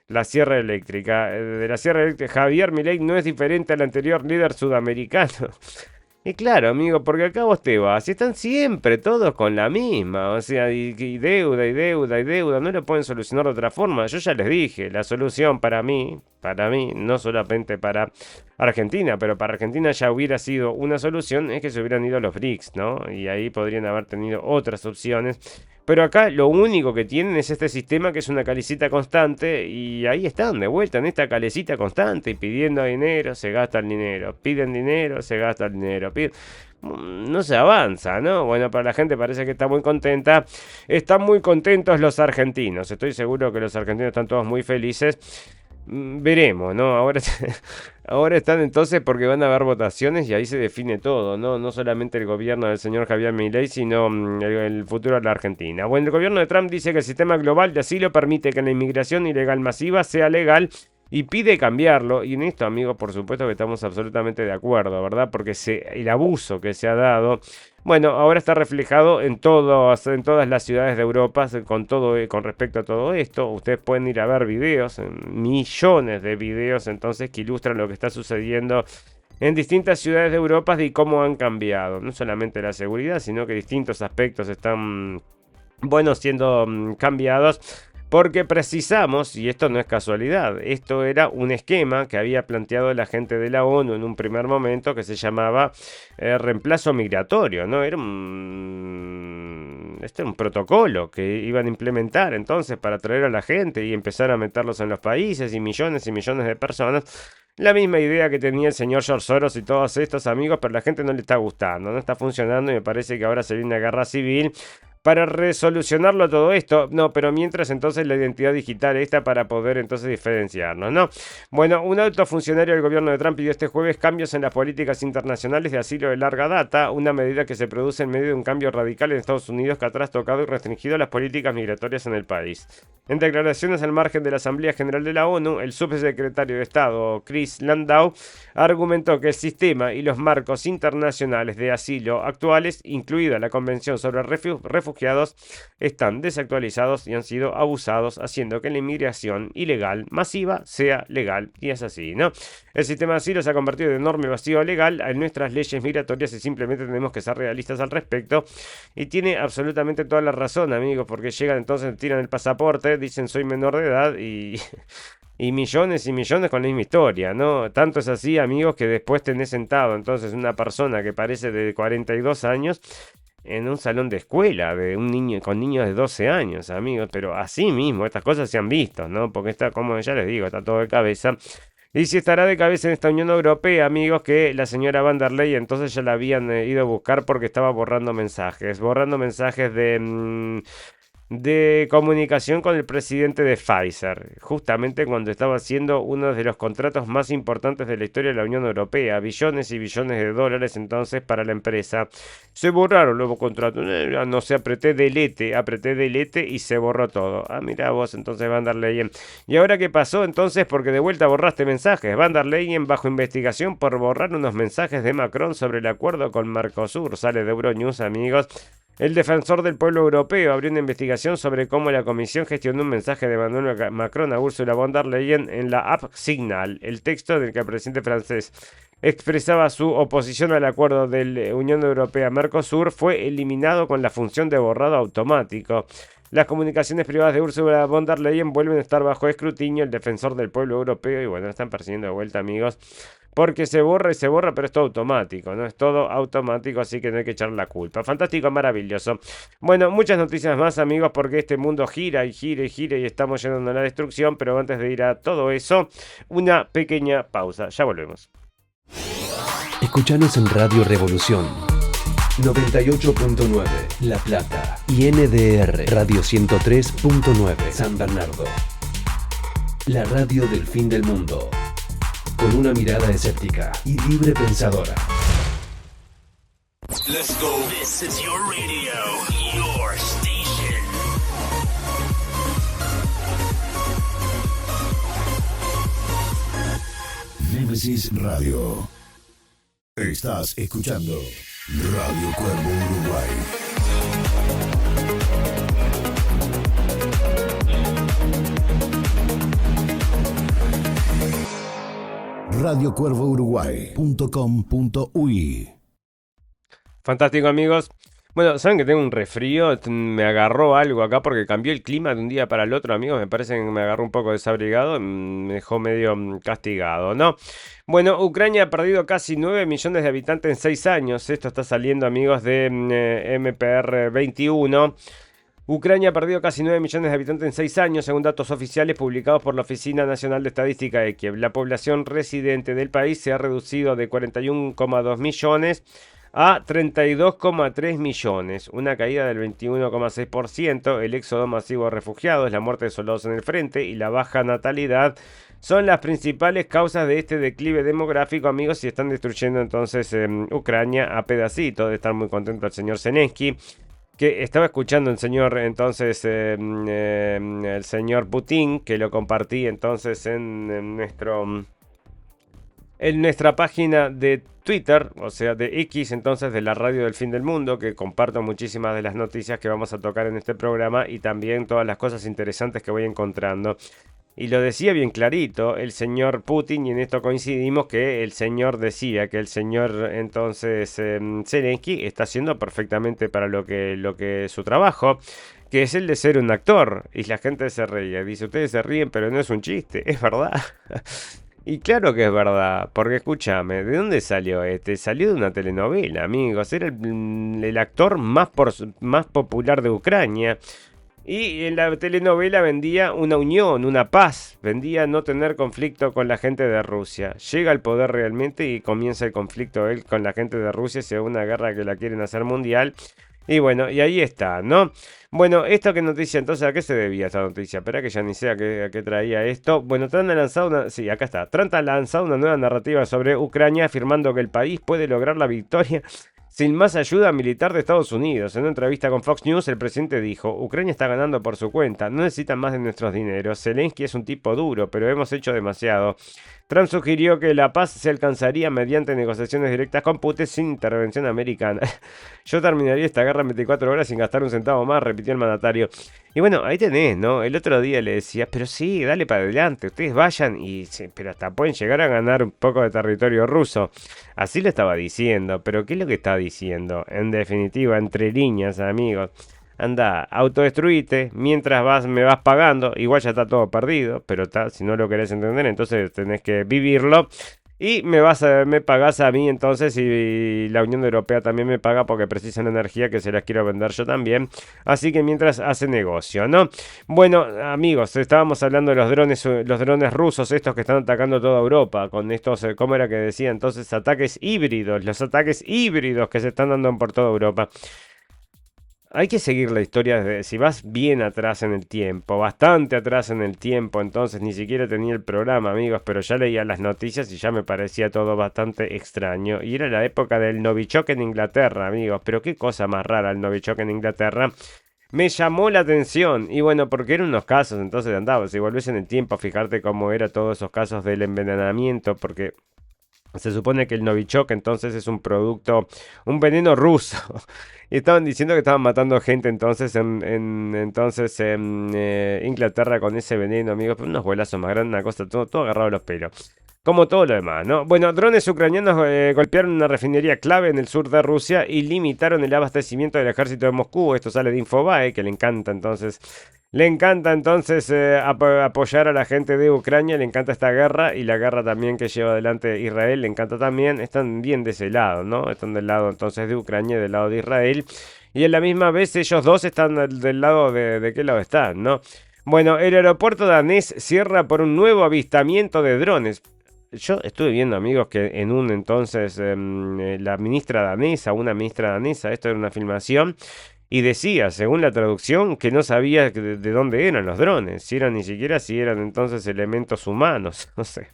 la Sierra Eléctrica, de la Sierra Eléctrica, Javier Milei no es diferente al anterior líder sudamericano. Y claro, amigo, porque acá vos te vas y están siempre todos con la misma, o sea, y deuda, y deuda, y deuda, no lo pueden solucionar de otra forma. Yo ya les dije, la solución para mí, no solamente para Argentina, pero para Argentina ya hubiera sido una solución, es que se hubieran ido los BRICS, ¿no? Y ahí podrían haber tenido otras opciones. Pero acá lo único que tienen es este sistema que es una calecita constante y ahí están de vuelta en esta calecita constante y pidiendo dinero, se gasta el dinero, piden dinero, se gasta el dinero, no se avanza, ¿no? Bueno, para la gente parece que está muy contenta, están muy contentos los argentinos, estoy seguro que los argentinos están todos muy felices. Veremos, ¿no? Ahora están entonces porque van a haber votaciones y ahí se define todo, ¿no? No solamente el gobierno del señor Javier Milei, sino el futuro de la Argentina. Bueno, el gobierno de Trump dice que el sistema global de asilo permite que la inmigración ilegal masiva sea legal y pide cambiarlo. Y en esto, amigos, por supuesto que estamos absolutamente de acuerdo, ¿verdad? Porque el abuso que se ha dado, bueno, ahora está reflejado en todas las ciudades de Europa con respecto a todo esto. Ustedes pueden ir a ver videos, millones de videos entonces que ilustran lo que está sucediendo en distintas ciudades de Europa y cómo han cambiado. No solamente la seguridad, sino que distintos aspectos están, bueno, siendo cambiados. Porque precisamos, y esto no es casualidad, esto era un esquema que había planteado la gente de la ONU en un primer momento que se llamaba reemplazo migratorio, ¿no? Era un protocolo que iban a implementar entonces para traer a la gente y empezar a meterlos en los países y millones de personas. La misma idea que tenía el señor George Soros y todos estos amigos, pero la gente no le está gustando, no está funcionando y me parece que ahora se viene una guerra civil para resolucionarlo todo esto. No, pero mientras entonces la identidad digital esta para poder entonces diferenciarnos, ¿no? Bueno, un alto funcionario del gobierno de Trump pidió este jueves cambios en las políticas internacionales de asilo de larga data, una medida que se produce en medio de un cambio radical en Estados Unidos que ha trastocado y restringido las políticas migratorias en el país. En declaraciones al margen de la Asamblea General de la ONU, el subsecretario de Estado, Chris Landau, argumentó que el sistema y los marcos internacionales de asilo actuales, incluida la Convención sobre Refugiados, están desactualizados y han sido abusados, haciendo que la inmigración ilegal masiva sea legal. Y es así, ¿no? El sistema de asilo se ha convertido en enorme vacío legal en nuestras leyes migratorias y simplemente tenemos que ser realistas al respecto. Y tiene absolutamente toda la razón, amigos, porque llegan entonces, tiran el pasaporte, dicen soy menor de edad y millones con la misma historia, ¿no? Tanto es así, amigos, que después tenés sentado entonces una persona que parece de 42 años en un salón de escuela de un niño con niños de 12 años, amigos, pero así mismo estas cosas se han visto, ¿no? Porque está, como ya les digo, está todo de cabeza. Y si estará de cabeza en esta Unión Europea, amigos, que la señora Van der Leyen entonces ya la habían ido a buscar porque estaba borrando mensajes de comunicación con el presidente de Pfizer, justamente cuando estaba haciendo uno de los contratos más importantes de la historia de la Unión Europea, billones y billones de dólares entonces para la empresa. Se borraron los contratos, no sé, apreté delete y se borró todo. Ah, mirá vos, entonces Van der Leyen. ¿Y ahora qué pasó entonces? Porque de vuelta borraste mensajes. Van der Leyen bajo investigación por borrar unos mensajes de Macron sobre el acuerdo con Mercosur, sale de Euronews, amigos. El defensor del pueblo europeo abrió una investigación sobre cómo la comisión gestionó un mensaje de Emmanuel Macron a Ursula von der Leyen en la app Signal, el texto del que el presidente francés expresaba su oposición al acuerdo de la Unión Europea-Mercosur fue eliminado con la función de borrado automático. Las comunicaciones privadas de Ursula von der Leyen vuelven a estar bajo escrutinio. El defensor del pueblo europeo, y bueno, están persiguiendo de vuelta, amigos, porque se borra, pero es todo automático, ¿no? Es todo automático, así que no hay que echar la culpa. Fantástico, maravilloso. Bueno, muchas noticias más, amigos, porque este mundo gira y estamos yendo a la destrucción, pero antes de ir a todo eso, una pequeña pausa. Ya volvemos. Escuchanos en Radio Revolución 98.9 La Plata y NDR Radio 103.9 San Bernardo. La radio del fin del mundo. Con una mirada escéptica y libre pensadora. Let's go. This is your radio, your station. Nemesis Radio. Estás escuchando Radio Cuervo Uruguay. radiocuervouruguay.com.uy. Fantástico, amigos. Bueno, saben que tengo un resfrío, me agarró algo acá porque cambió el clima de un día para el otro, amigos. Me parece que me agarró un poco desabrigado, me dejó medio castigado, ¿no? Bueno, Ucrania ha perdido casi 9 millones de habitantes en 6 años. Esto está saliendo, amigos, de MPR 21. Ucrania ha perdido casi 9 millones de habitantes en 6 años, según datos oficiales publicados por la Oficina Nacional de Estadística de Kiev. La población residente del país se ha reducido de 41,2 millones a 32,3 millones, una caída del 21,6%. El éxodo masivo de refugiados, la muerte de soldados en el frente y la baja natalidad son las principales causas de este declive demográfico, amigos, y están destruyendo entonces Ucrania a pedacitos. De estar muy contento el señor Zelensky, que estaba escuchando el señor entonces el señor Putin, que lo compartí entonces en nuestra página de Twitter, o sea de X, entonces, de la radio del fin del mundo, que comparto muchísimas de las noticias que vamos a tocar en este programa y también todas las cosas interesantes que voy encontrando. Y lo decía bien clarito el señor Putin, y en esto coincidimos, que el señor decía que el señor entonces Zelensky está haciendo perfectamente para lo que su trabajo, que es el de ser un actor. Y la gente se ríe, dice, ustedes se ríen, pero no es un chiste, es verdad. Y claro que es verdad, porque escúchame, ¿de dónde salió este? Salió de una telenovela, amigos. Era el actor más popular de Ucrania. Y en la telenovela vendía una unión, una paz. Vendía no tener conflicto con la gente de Rusia. Llega al poder realmente y comienza el conflicto él con la gente de Rusia. Se ve una guerra que la quieren hacer mundial. Y bueno, y ahí está, ¿no? Bueno, ¿esto qué noticia? Entonces, ¿a qué se debía esta noticia? Espera que ya ni sé a qué traía esto. Bueno, Trump ha lanzado una... Sí, acá está. Trump ha lanzado una nueva narrativa sobre Ucrania, afirmando que el país puede lograr la victoria sin más ayuda militar de Estados Unidos. En una entrevista con Fox News, el presidente dijo: Ucrania está ganando por su cuenta, no necesitan más de nuestros dineros. Zelensky es un tipo duro, pero hemos hecho demasiado. Trump sugirió que la paz se alcanzaría mediante negociaciones directas con Putin sin intervención americana. Yo terminaría esta guerra en 24 horas sin gastar un centavo más, repitió el mandatario. Y bueno, ahí tenés, ¿no? El otro día le decía, pero sí, dale para adelante, ustedes vayan, pero hasta pueden llegar a ganar un poco de territorio ruso. Así lo estaba diciendo, pero ¿qué es lo que está diciendo? En definitiva, entre líneas, amigos. Anda, autodestruite, mientras me vas pagando, igual ya está todo perdido, pero si no lo querés entender, entonces tenés que vivirlo. Y me pagás a mí entonces, y la Unión Europea también me paga porque precisan energía que se las quiero vender yo también. Así que mientras hace negocio, ¿no? Bueno, amigos, estábamos hablando de los drones rusos, estos que están atacando toda Europa, con estos, ¿cómo era que decía entonces? Ataques híbridos, los ataques híbridos que se están dando por toda Europa. Hay que seguir la historia si vas bien atrás en el tiempo, bastante atrás en el tiempo, entonces ni siquiera tenía el programa, amigos, pero ya leía las noticias y ya me parecía todo bastante extraño. Y era la época del Novichok en Inglaterra, amigos, pero qué cosa más rara el Novichok en Inglaterra. Me llamó la atención, y bueno, porque eran unos casos, entonces andaba, si volvés en el tiempo a fijarte cómo eran todos esos casos del envenenamiento, porque se supone que el Novichok entonces es un producto, un veneno ruso. Y estaban diciendo que estaban matando gente entonces en Inglaterra con ese veneno, amigos. Pero unos vuelazos más grandes, una cosa, todo agarrado a los pelos. Como todo lo demás, ¿no? Bueno, drones ucranianos golpearon una refinería clave en el sur de Rusia y limitaron el abastecimiento del ejército de Moscú. Esto sale de Infobae, que le encanta entonces apoyar a la gente de Ucrania, le encanta esta guerra y la guerra también que lleva adelante Israel, le encanta también. Están bien de ese lado, ¿no? Están del lado entonces de Ucrania y del lado de Israel. Y en la misma vez ellos dos están del lado de qué lado están, ¿no? Bueno, el aeropuerto danés cierra por un nuevo avistamiento de drones. Yo estuve viendo, amigos, que en un entonces una ministra danesa, esto era una filmación, y decía, según la traducción, que no sabía de dónde eran los drones, si eran entonces elementos humanos, no sé.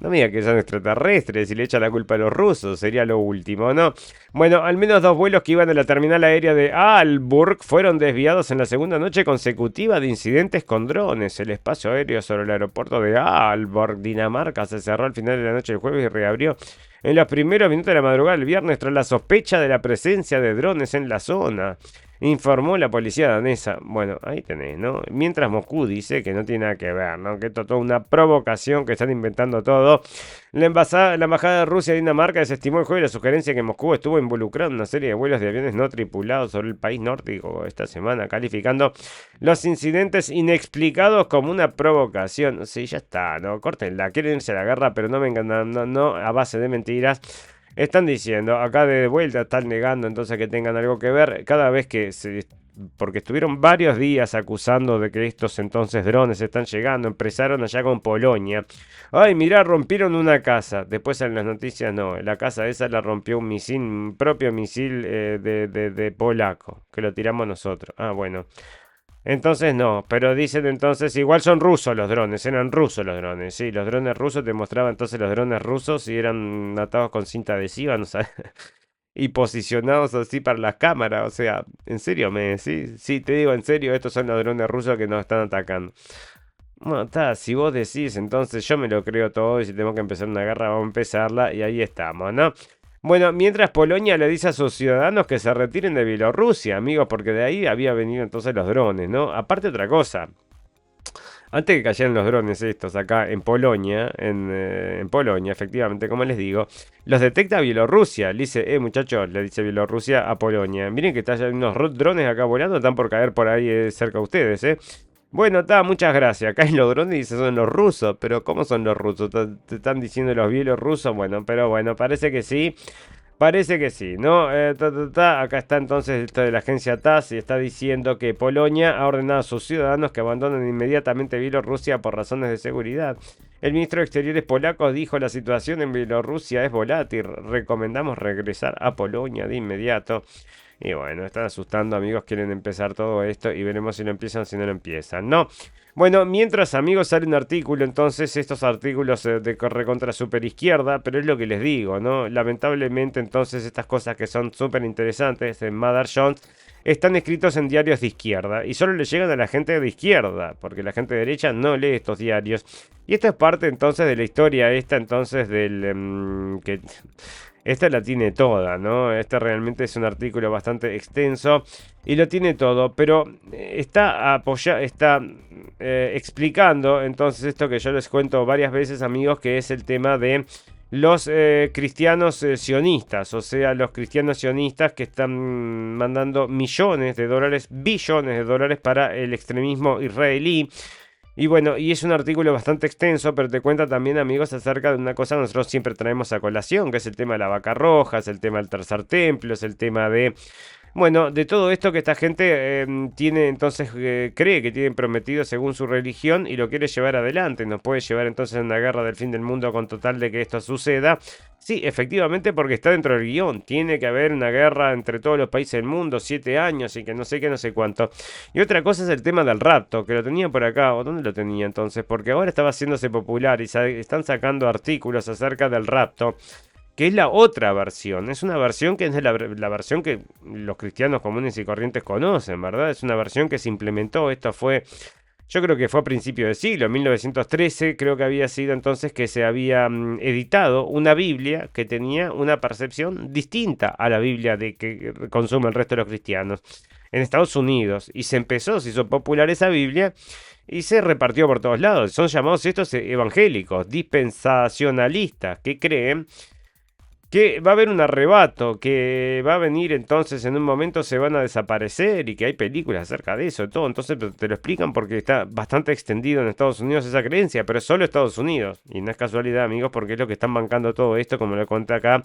No me diga que son extraterrestres y le echa la culpa a los rusos, sería lo último, ¿no? Bueno, al menos 2 vuelos que iban a la terminal aérea de Aalborg fueron desviados en la segunda noche consecutiva de incidentes con drones. El espacio aéreo sobre el aeropuerto de Aalborg, Dinamarca, se cerró al final de la noche del jueves y reabrió en los primeros minutos de la madrugada del viernes tras la sospecha de la presencia de drones en la zona, informó la policía danesa. Bueno, ahí tenés, ¿no? Mientras Moscú dice que no tiene nada que ver, ¿no? Que esto es toda una provocación, que están inventando todo. La embajada de Rusia y Dinamarca desestimó el jueves la sugerencia que Moscú estuvo involucrado en una serie de vuelos de aviones no tripulados sobre el país nórdico esta semana, calificando los incidentes inexplicados como una provocación. Sí, ya está, ¿no? Córtenla, quieren irse a la guerra, pero no vengan, no, a base de mentiras. Están diciendo, acá de vuelta están negando entonces que tengan algo que ver, cada vez que porque estuvieron varios días acusando de que estos entonces drones están llegando, empezaron allá con Polonia. Ay, mirá, rompieron una casa. Después en las noticias no, la casa esa la rompió un propio misil de polaco, que lo tiramos nosotros. Ah, bueno. Entonces no, pero dicen entonces, igual son rusos los drones, eran rusos los drones, sí, los drones rusos, te mostraban entonces los drones rusos y eran atados con cinta adhesiva, no sabes, y posicionados así para las cámaras, o sea, en serio, sí, te digo en serio, estos son los drones rusos que nos están atacando. Bueno, está, si vos decís, entonces yo me lo creo todo y si tenemos que empezar una guerra, vamos a empezarla y ahí estamos, ¿no? Bueno, mientras Polonia le dice a sus ciudadanos que se retiren de Bielorrusia, amigos, porque de ahí había venido entonces los drones, ¿no? Aparte otra cosa, antes que cayeran los drones estos acá en Polonia, en Polonia, efectivamente, como les digo, los detecta Bielorrusia. Le dice, muchachos, le dice Bielorrusia a Polonia. Miren que están unos drones acá volando, están por caer por ahí cerca de ustedes, ¿eh? Bueno, muchas gracias. Acá hay los drones y dicen son los rusos. Pero ¿cómo son los rusos? ¿Te están diciendo los bielorrusos? Bueno, pero bueno, parece que sí. Parece que sí, ¿no? Acá está entonces esto de la agencia TASS y está diciendo que Polonia ha ordenado a sus ciudadanos que abandonen inmediatamente Bielorrusia por razones de seguridad. El ministro de Exteriores polaco dijo la situación en Bielorrusia es volátil. Recomendamos regresar a Polonia de inmediato. Y bueno, están asustando, amigos, quieren empezar todo esto y veremos si lo empiezan o si no lo empiezan, ¿no? Bueno, mientras, amigos, sale un artículo, entonces, estos artículos de recontra super izquierda, pero es lo que les digo, ¿no? Lamentablemente, entonces, estas cosas que son súper interesantes en Mother Jones están escritos en diarios de izquierda y solo le llegan a la gente de izquierda, porque la gente de derecha no lee estos diarios. Y esto es parte, entonces, de la historia esta, entonces, del... que esta la tiene toda, ¿no? Este realmente es un artículo bastante extenso y lo tiene todo, pero está explicando entonces esto que yo les cuento varias veces, amigos, que es el tema de los cristianos sionistas, o sea, los cristianos sionistas que están mandando millones de dólares, billones de dólares para el extremismo israelí. Y bueno, y es un artículo bastante extenso, pero te cuenta también, amigos, acerca de una cosa que nosotros siempre traemos a colación, que es el tema de la vaca roja, es el tema del tercer templo, es el tema de... Bueno, de todo esto que esta gente tiene, entonces, cree que tienen prometido según su religión y lo quiere llevar adelante. Nos puede llevar entonces a una guerra del fin del mundo con total de que esto suceda. Sí, efectivamente, porque está dentro del guión. Tiene que haber una guerra entre todos los países del mundo, 7 años y que no sé qué, no sé cuánto. Y otra cosa es el tema del rapto, que lo tenía por acá. ¿O dónde lo tenía entonces? Porque ahora estaba haciéndose popular y están sacando artículos acerca del rapto, que es la otra versión. Es una versión que es la versión que los cristianos comunes y corrientes conocen, ¿verdad? Es una versión que se implementó. Esto fue, yo creo que fue a principios de siglo, en 1913, creo que había sido entonces que se había editado una Biblia que tenía una percepción distinta a la Biblia de que consume el resto de los cristianos en Estados Unidos. Y se hizo popular esa Biblia y se repartió por todos lados. Son llamados estos evangélicos, dispensacionalistas, que creen que va a haber un arrebato, que va a venir entonces en un momento se van a desaparecer y que hay películas acerca de eso y todo. Entonces te lo explican porque está bastante extendido en Estados Unidos esa creencia, pero solo Estados Unidos. Y no es casualidad, amigos, porque es lo que están bancando todo esto, como lo conté acá,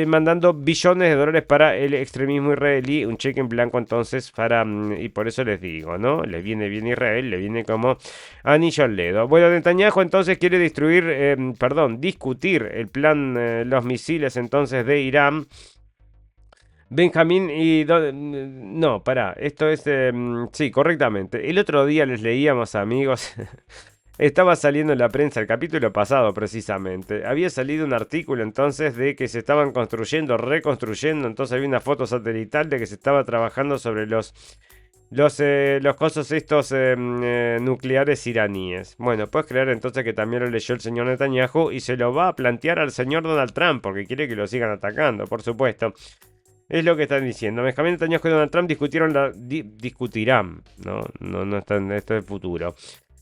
mandando billones de dólares para el extremismo israelí, un cheque en blanco entonces para, y por eso les digo, ¿no? Le viene bien Israel, le viene como anillo al dedo. Bueno, Netanyahu entonces quiere discutir el plan, los misiles entonces de Irán. Benjamín y... No, pará, esto es... sí, correctamente. El otro día les leíamos, amigos, estaba saliendo en la prensa el capítulo pasado precisamente. Había salido un artículo entonces de que se estaban construyendo, reconstruyendo, entonces había una foto satelital de que se estaba trabajando sobre los cosos estos nucleares iraníes. Bueno, puedes creer entonces que también lo leyó el señor Netanyahu y se lo va a plantear al señor Donald Trump porque quiere que lo sigan atacando, por supuesto. Es lo que están diciendo. Benjamín Netanyahu y Donald Trump discutirán, no están, esto es futuro.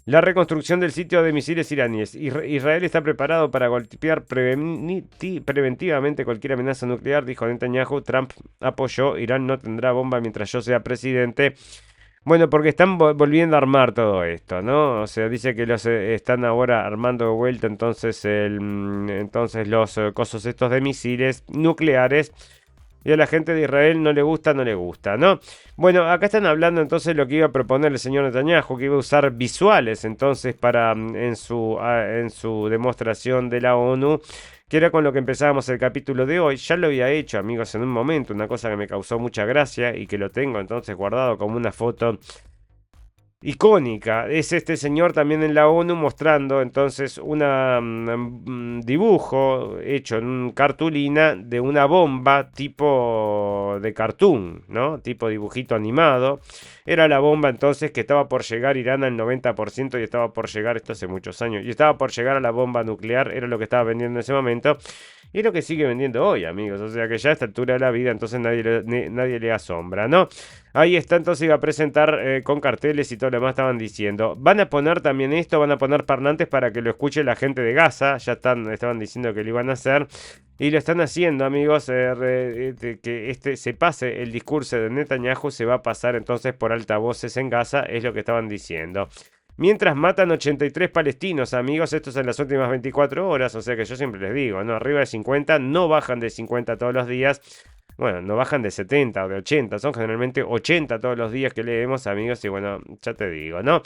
La reconstrucción del sitio de misiles iraníes. Israel está preparado para golpear preventivamente cualquier amenaza nuclear, dijo Netanyahu. Trump apoyó, Irán no tendrá bomba mientras yo sea presidente. Bueno, porque están volviendo a armar todo esto, ¿no? O sea, dice que los están ahora armando de vuelta entonces los cosos estos de misiles nucleares. Y a la gente de Israel no le gusta, ¿no? Bueno, acá están hablando entonces lo que iba a proponer el señor Netanyahu, que iba a usar visuales entonces para en su demostración de la ONU, que era con lo que empezábamos el capítulo de hoy. Ya lo había hecho, amigos, en un momento, una cosa que me causó mucha gracia y que lo tengo entonces guardado como una foto icónica. Es este señor también en la ONU mostrando entonces un dibujo hecho en cartulina de una bomba tipo de cartoon, ¿no? Tipo dibujito animado. Era la bomba entonces que estaba por llegar Irán al 90% y estaba por llegar, esto hace muchos años, y estaba por llegar a la bomba nuclear, era lo que estaba vendiendo en ese momento. Y es lo que sigue vendiendo hoy, amigos. O sea que ya a esta altura de la vida, entonces nadie le asombra, ¿no? Ahí está, entonces iba a presentar con carteles y todo lo demás estaban diciendo. Van a poner también esto, van a poner parlantes para que lo escuche la gente de Gaza. Ya estaban diciendo que lo iban a hacer. Y lo están haciendo, amigos, que se pase el discurso de Netanyahu, se va a pasar entonces por altavoces en Gaza, es lo que estaban diciendo. Mientras matan 83 palestinos, amigos, esto es en las últimas 24 horas, o sea que yo siempre les digo, ¿no? Arriba de 50, no bajan de 50 todos los días. Bueno, no bajan de 70 o de 80, son generalmente 80 todos los días que leemos, amigos, y bueno, ya te digo, ¿no?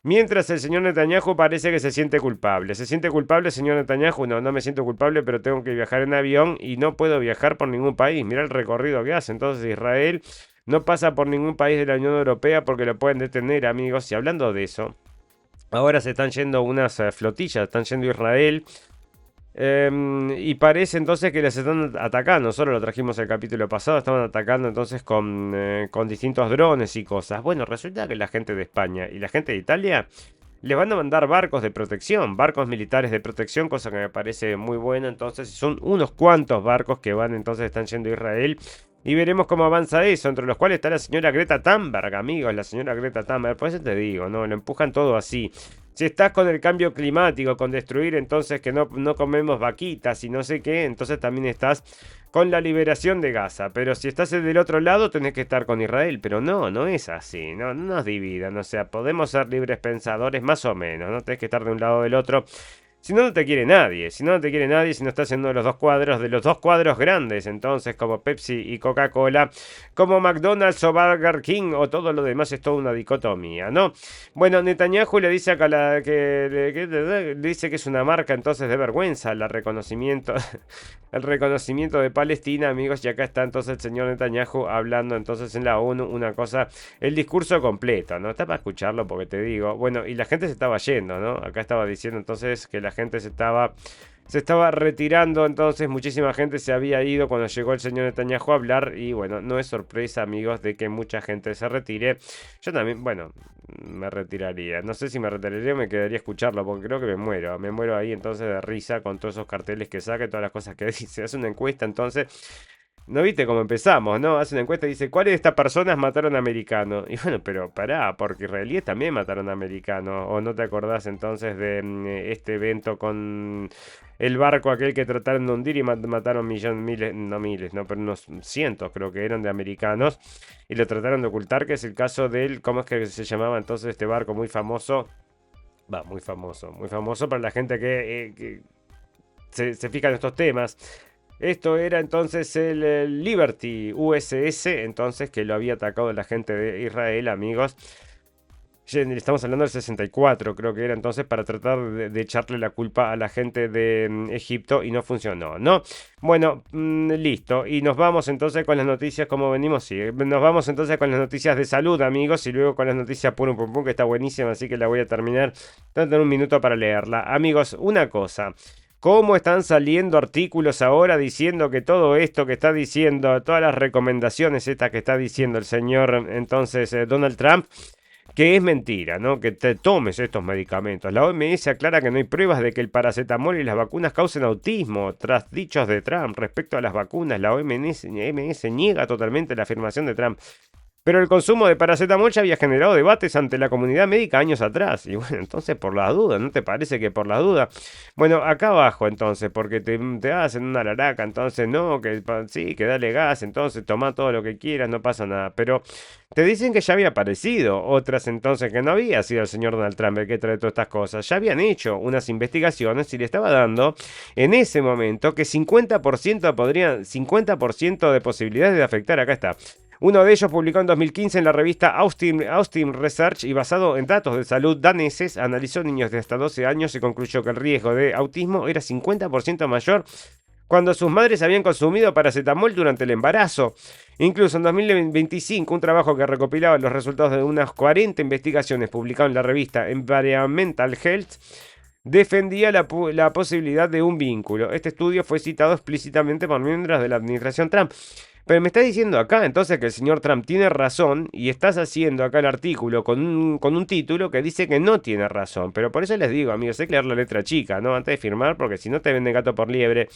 Mientras el señor Netanyahu parece que se siente culpable. ¿Se siente culpable, señor Netanyahu? No me siento culpable, pero tengo que viajar en avión y no puedo viajar por ningún país. Mira el recorrido que hace. Entonces Israel no pasa por ningún país de la Unión Europea porque lo pueden detener, amigos. Y hablando de eso, ahora se están yendo unas flotillas, están yendo a Israel. Y parece entonces que les están atacando. Nosotros lo trajimos el capítulo pasado. Estaban atacando entonces con distintos drones y cosas. Bueno, resulta que la gente de España y la gente de Italia les van a mandar barcos de protección, barcos militares de protección, cosa que me parece muy buena. Entonces son unos cuantos barcos que están yendo a Israel. Y veremos cómo avanza eso, entre los cuales está la señora Greta Thunberg, amigos, la señora Greta Thunberg. Por eso te digo, ¿no? Lo empujan todo así. Si estás con el cambio climático, con destruir entonces que no comemos vaquitas y no sé qué, entonces también estás con la liberación de Gaza. Pero si estás del otro lado, tenés que estar con Israel. Pero no es así, no nos dividan. O sea, podemos ser libres pensadores más o menos, no tenés que estar de un lado o del otro. Si no, no te quiere nadie. Si no te quiere nadie, si no estás en uno de los dos cuadros grandes, entonces, como Pepsi y Coca-Cola, como McDonald's o Burger King, o todo lo demás es toda una dicotomía, ¿no? Bueno, Netanyahu le dice acá dice que es una marca entonces de vergüenza el reconocimiento de Palestina, amigos, y acá está entonces el señor Netanyahu hablando entonces en la ONU una cosa, el discurso completo, ¿no? Está para escucharlo porque te digo, bueno, y la gente se estaba yendo, ¿no? Acá estaba diciendo entonces que la gente se estaba retirando, entonces muchísima gente se había ido cuando llegó el señor Netanyahu a hablar y bueno, no es sorpresa, amigos, de que mucha gente se retire. Yo también, bueno, me retiraría, no sé si me retiraría o me quedaría a escucharlo porque creo que me muero ahí entonces de risa con todos esos carteles que saca y todas las cosas que dice. Hace una encuesta entonces. ¿No viste cómo empezamos, no? Hace una encuesta y dice, ¿cuáles de estas personas mataron a americanos? Y bueno, pero pará, porque israelíes también mataron a americanos. ¿O no te acordás entonces de este evento con el barco aquel que trataron de hundir y mataron pero unos cientos creo que eran de americanos? Y lo trataron de ocultar, que es el caso del, ¿cómo es que se llamaba entonces este barco muy famoso? Muy famoso para la gente que se fija en estos temas. Esto era entonces el Liberty USS, entonces que lo había atacado la gente de Israel, amigos. Estamos hablando del 64, creo que era entonces, para tratar de echarle la culpa a la gente de Egipto y no funcionó, ¿no? Bueno, listo. Y nos vamos entonces con las noticias como venimos. Sí, nos vamos entonces con las noticias de salud, amigos, y luego con las noticias Purum Pum Pum, que está buenísima, así que la voy a terminar. Tengo un minuto para leerla. Amigos, una cosa. ¿Cómo están saliendo artículos ahora diciendo que todo esto que está diciendo, todas las recomendaciones estas que está diciendo el señor entonces Donald Trump, que es mentira, ¿no? Que te tomes estos medicamentos. La OMS aclara que no hay pruebas de que el paracetamol y las vacunas causen autismo, tras dichos de Trump respecto a las vacunas. La OMS niega totalmente la afirmación de Trump. Pero el consumo de paracetamol ya había generado debates ante la comunidad médica años atrás. Y bueno, entonces por las dudas, ¿no te parece que por las dudas? Bueno, acá abajo entonces, porque te hacen una laraca, entonces no, que sí, que dale gas, entonces toma todo lo que quieras, no pasa nada. Pero te dicen que ya había aparecido, otras entonces que no había sido el señor Donald Trump el que trae todas estas cosas. Ya habían hecho unas investigaciones y le estaba dando en ese momento que 50% de posibilidades de afectar, acá está. Uno de ellos publicado en 2015 en la revista Austin Research y basado en datos de salud daneses, analizó niños de hasta 12 años y concluyó que el riesgo de autismo era 50% mayor cuando sus madres habían consumido paracetamol durante el embarazo. Incluso en 2025, un trabajo que recopilaba los resultados de unas 40 investigaciones publicadas en la revista Environmental Health defendía la posibilidad de un vínculo. Este estudio fue citado explícitamente por miembros de la administración Trump. Pero me está diciendo acá entonces que el señor Trump tiene razón y estás haciendo acá el artículo con un título que dice que no tiene razón. Pero por eso les digo, amigos, hay que leer la letra chica, ¿no? Antes de firmar, porque si no te venden gato por liebre.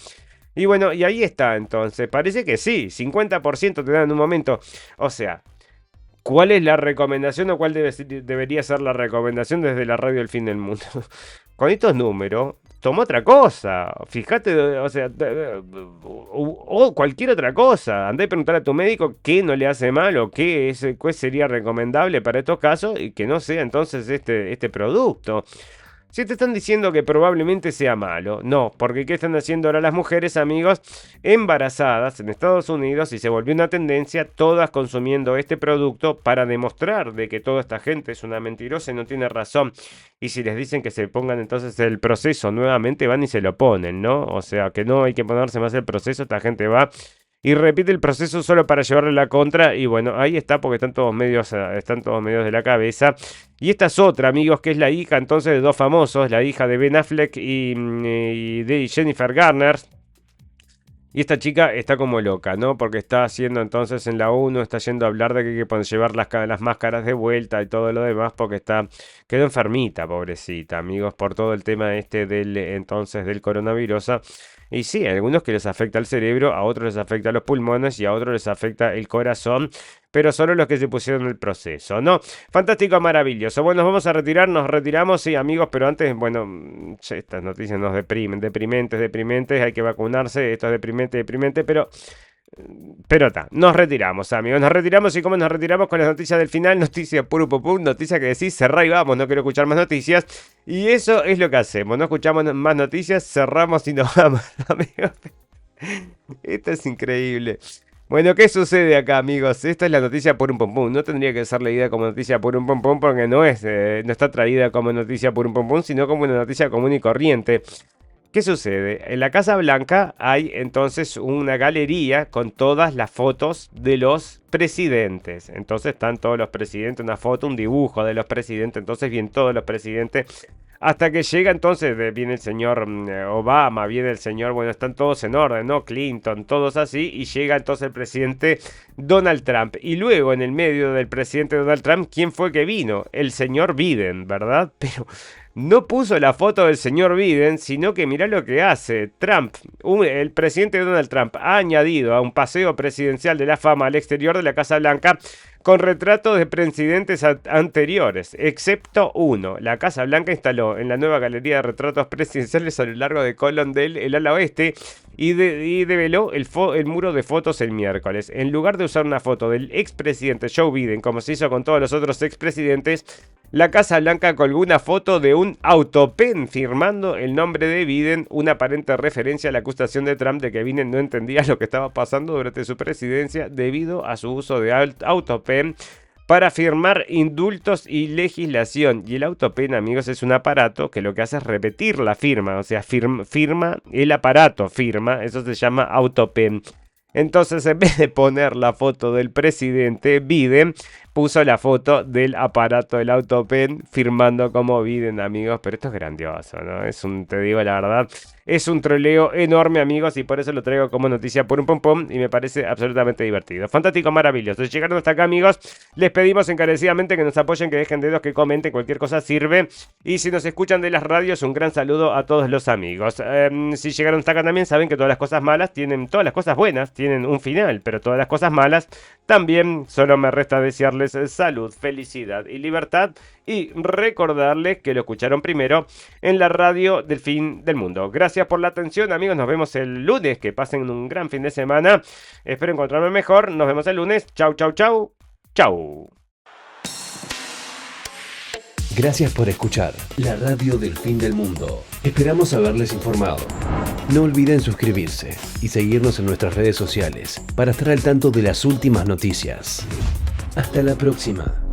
Y bueno, y ahí está entonces. Parece que sí, 50% te dan en un momento. O sea, ¿cuál es la recomendación o cuál debería ser la recomendación desde la radio del fin del mundo? Con estos números, toma otra cosa. Fíjate, o sea, o cualquier otra cosa. Andá a preguntar a tu médico qué no le hace mal o qué sería recomendable para estos casos y que no sea entonces este producto. Si te están diciendo que probablemente sea malo, no, porque ¿qué están haciendo ahora las mujeres, amigos? Embarazadas en Estados Unidos y se volvió una tendencia, todas consumiendo este producto para demostrar de que toda esta gente es una mentirosa y no tiene razón. Y si les dicen que se pongan entonces el proceso nuevamente, van y se lo ponen, ¿no? O sea, que no hay que ponerse más el proceso, esta gente va y repite el proceso solo para llevarle la contra. Y bueno, ahí está porque están todos medios de la cabeza. Y esta es otra, amigos, que es la hija entonces de dos famosos, la hija de Ben Affleck y de Jennifer Garner. Y esta chica está como loca, ¿no? Porque está haciendo entonces en la ONU, está yendo a hablar de que hay que llevar las máscaras de vuelta y todo lo demás porque quedó enfermita, pobrecita, amigos, por todo el tema del coronavirus. Y sí, a algunos que les afecta el cerebro, a otros les afecta los pulmones y a otros les afecta el corazón, pero solo los que se pusieron el proceso, ¿no? Fantástico, maravilloso. Bueno, nos vamos a retirar, nos retiramos, sí, amigos, pero antes, bueno, estas noticias nos deprimen, deprimentes, hay que vacunarse, esto es deprimente, pero está, nos retiramos, amigos, nos retiramos y como nos retiramos con las noticias del final, noticias puro popum, noticias que decís, cerrá y vamos, no quiero escuchar más noticias, y eso es lo que hacemos, no escuchamos más noticias, cerramos y nos vamos, amigos. Esto es increíble. Bueno, ¿qué sucede acá, amigos? Esta es la noticia por un pum pum. No tendría que ser leída como noticia por un pum pum porque no está traída como noticia por un pum pum, sino como una noticia común y corriente. ¿Qué sucede? En la Casa Blanca hay entonces una galería con todas las fotos de los presidentes. Entonces están todos los presidentes, una foto, un dibujo de los presidentes. Entonces vienen todos los presidentes. Hasta que llega entonces, viene el señor Obama, viene el señor, bueno, están todos en orden, ¿no? Clinton, todos así. Y llega entonces el presidente Donald Trump. Y luego en el medio del presidente Donald Trump, ¿quién fue que vino? El señor Biden, ¿verdad? Pero no puso la foto del señor Biden, sino que mirá lo que hace Trump. El presidente Donald Trump ha añadido a un paseo presidencial de la fama al exterior de la Casa Blanca con retratos de presidentes anteriores, excepto uno. La Casa Blanca instaló en la nueva galería de retratos presidenciales a lo largo de Colondale, el ala oeste, y develó el muro de fotos el miércoles. En lugar de usar una foto del expresidente Joe Biden, como se hizo con todos los otros expresidentes, la Casa Blanca colgó una foto de un autopen firmando el nombre de Biden, una aparente referencia a la acusación de Trump de que Biden no entendía lo que estaba pasando durante su presidencia debido a su uso de autopen para firmar indultos y legislación. Y el autopen, amigos, es un aparato que lo que hace es repetir la firma, o sea, firma el aparato, eso se llama autopen. Entonces, en vez de poner la foto del presidente, Biden puso la foto del aparato del autopen firmando como Biden, amigos. Pero esto es grandioso, ¿no? Te digo la verdad, es un troleo enorme, amigos, y por eso lo traigo como noticia por un pom pom y me parece absolutamente divertido. Fantástico, maravilloso. Si llegaron hasta acá, amigos, les pedimos encarecidamente que nos apoyen, que dejen dedos, que comenten, cualquier cosa sirve. Y si nos escuchan de las radios, un gran saludo a todos los amigos. Si llegaron hasta acá también, saben que todas las cosas malas todas las cosas buenas tienen un final, pero todas las cosas malas también. Solo me resta desearles salud, felicidad y libertad, y recordarles que lo escucharon primero en la radio del fin del mundo. Gracias por la atención, amigos, nos vemos el lunes, que pasen un gran fin de semana, espero encontrarme mejor, nos vemos el lunes, chau, chau, chau, chau. Gracias por escuchar la radio del fin del mundo. Esperamos haberles informado. No olviden suscribirse y seguirnos en nuestras redes sociales para estar al tanto de las últimas noticias. Hasta la próxima.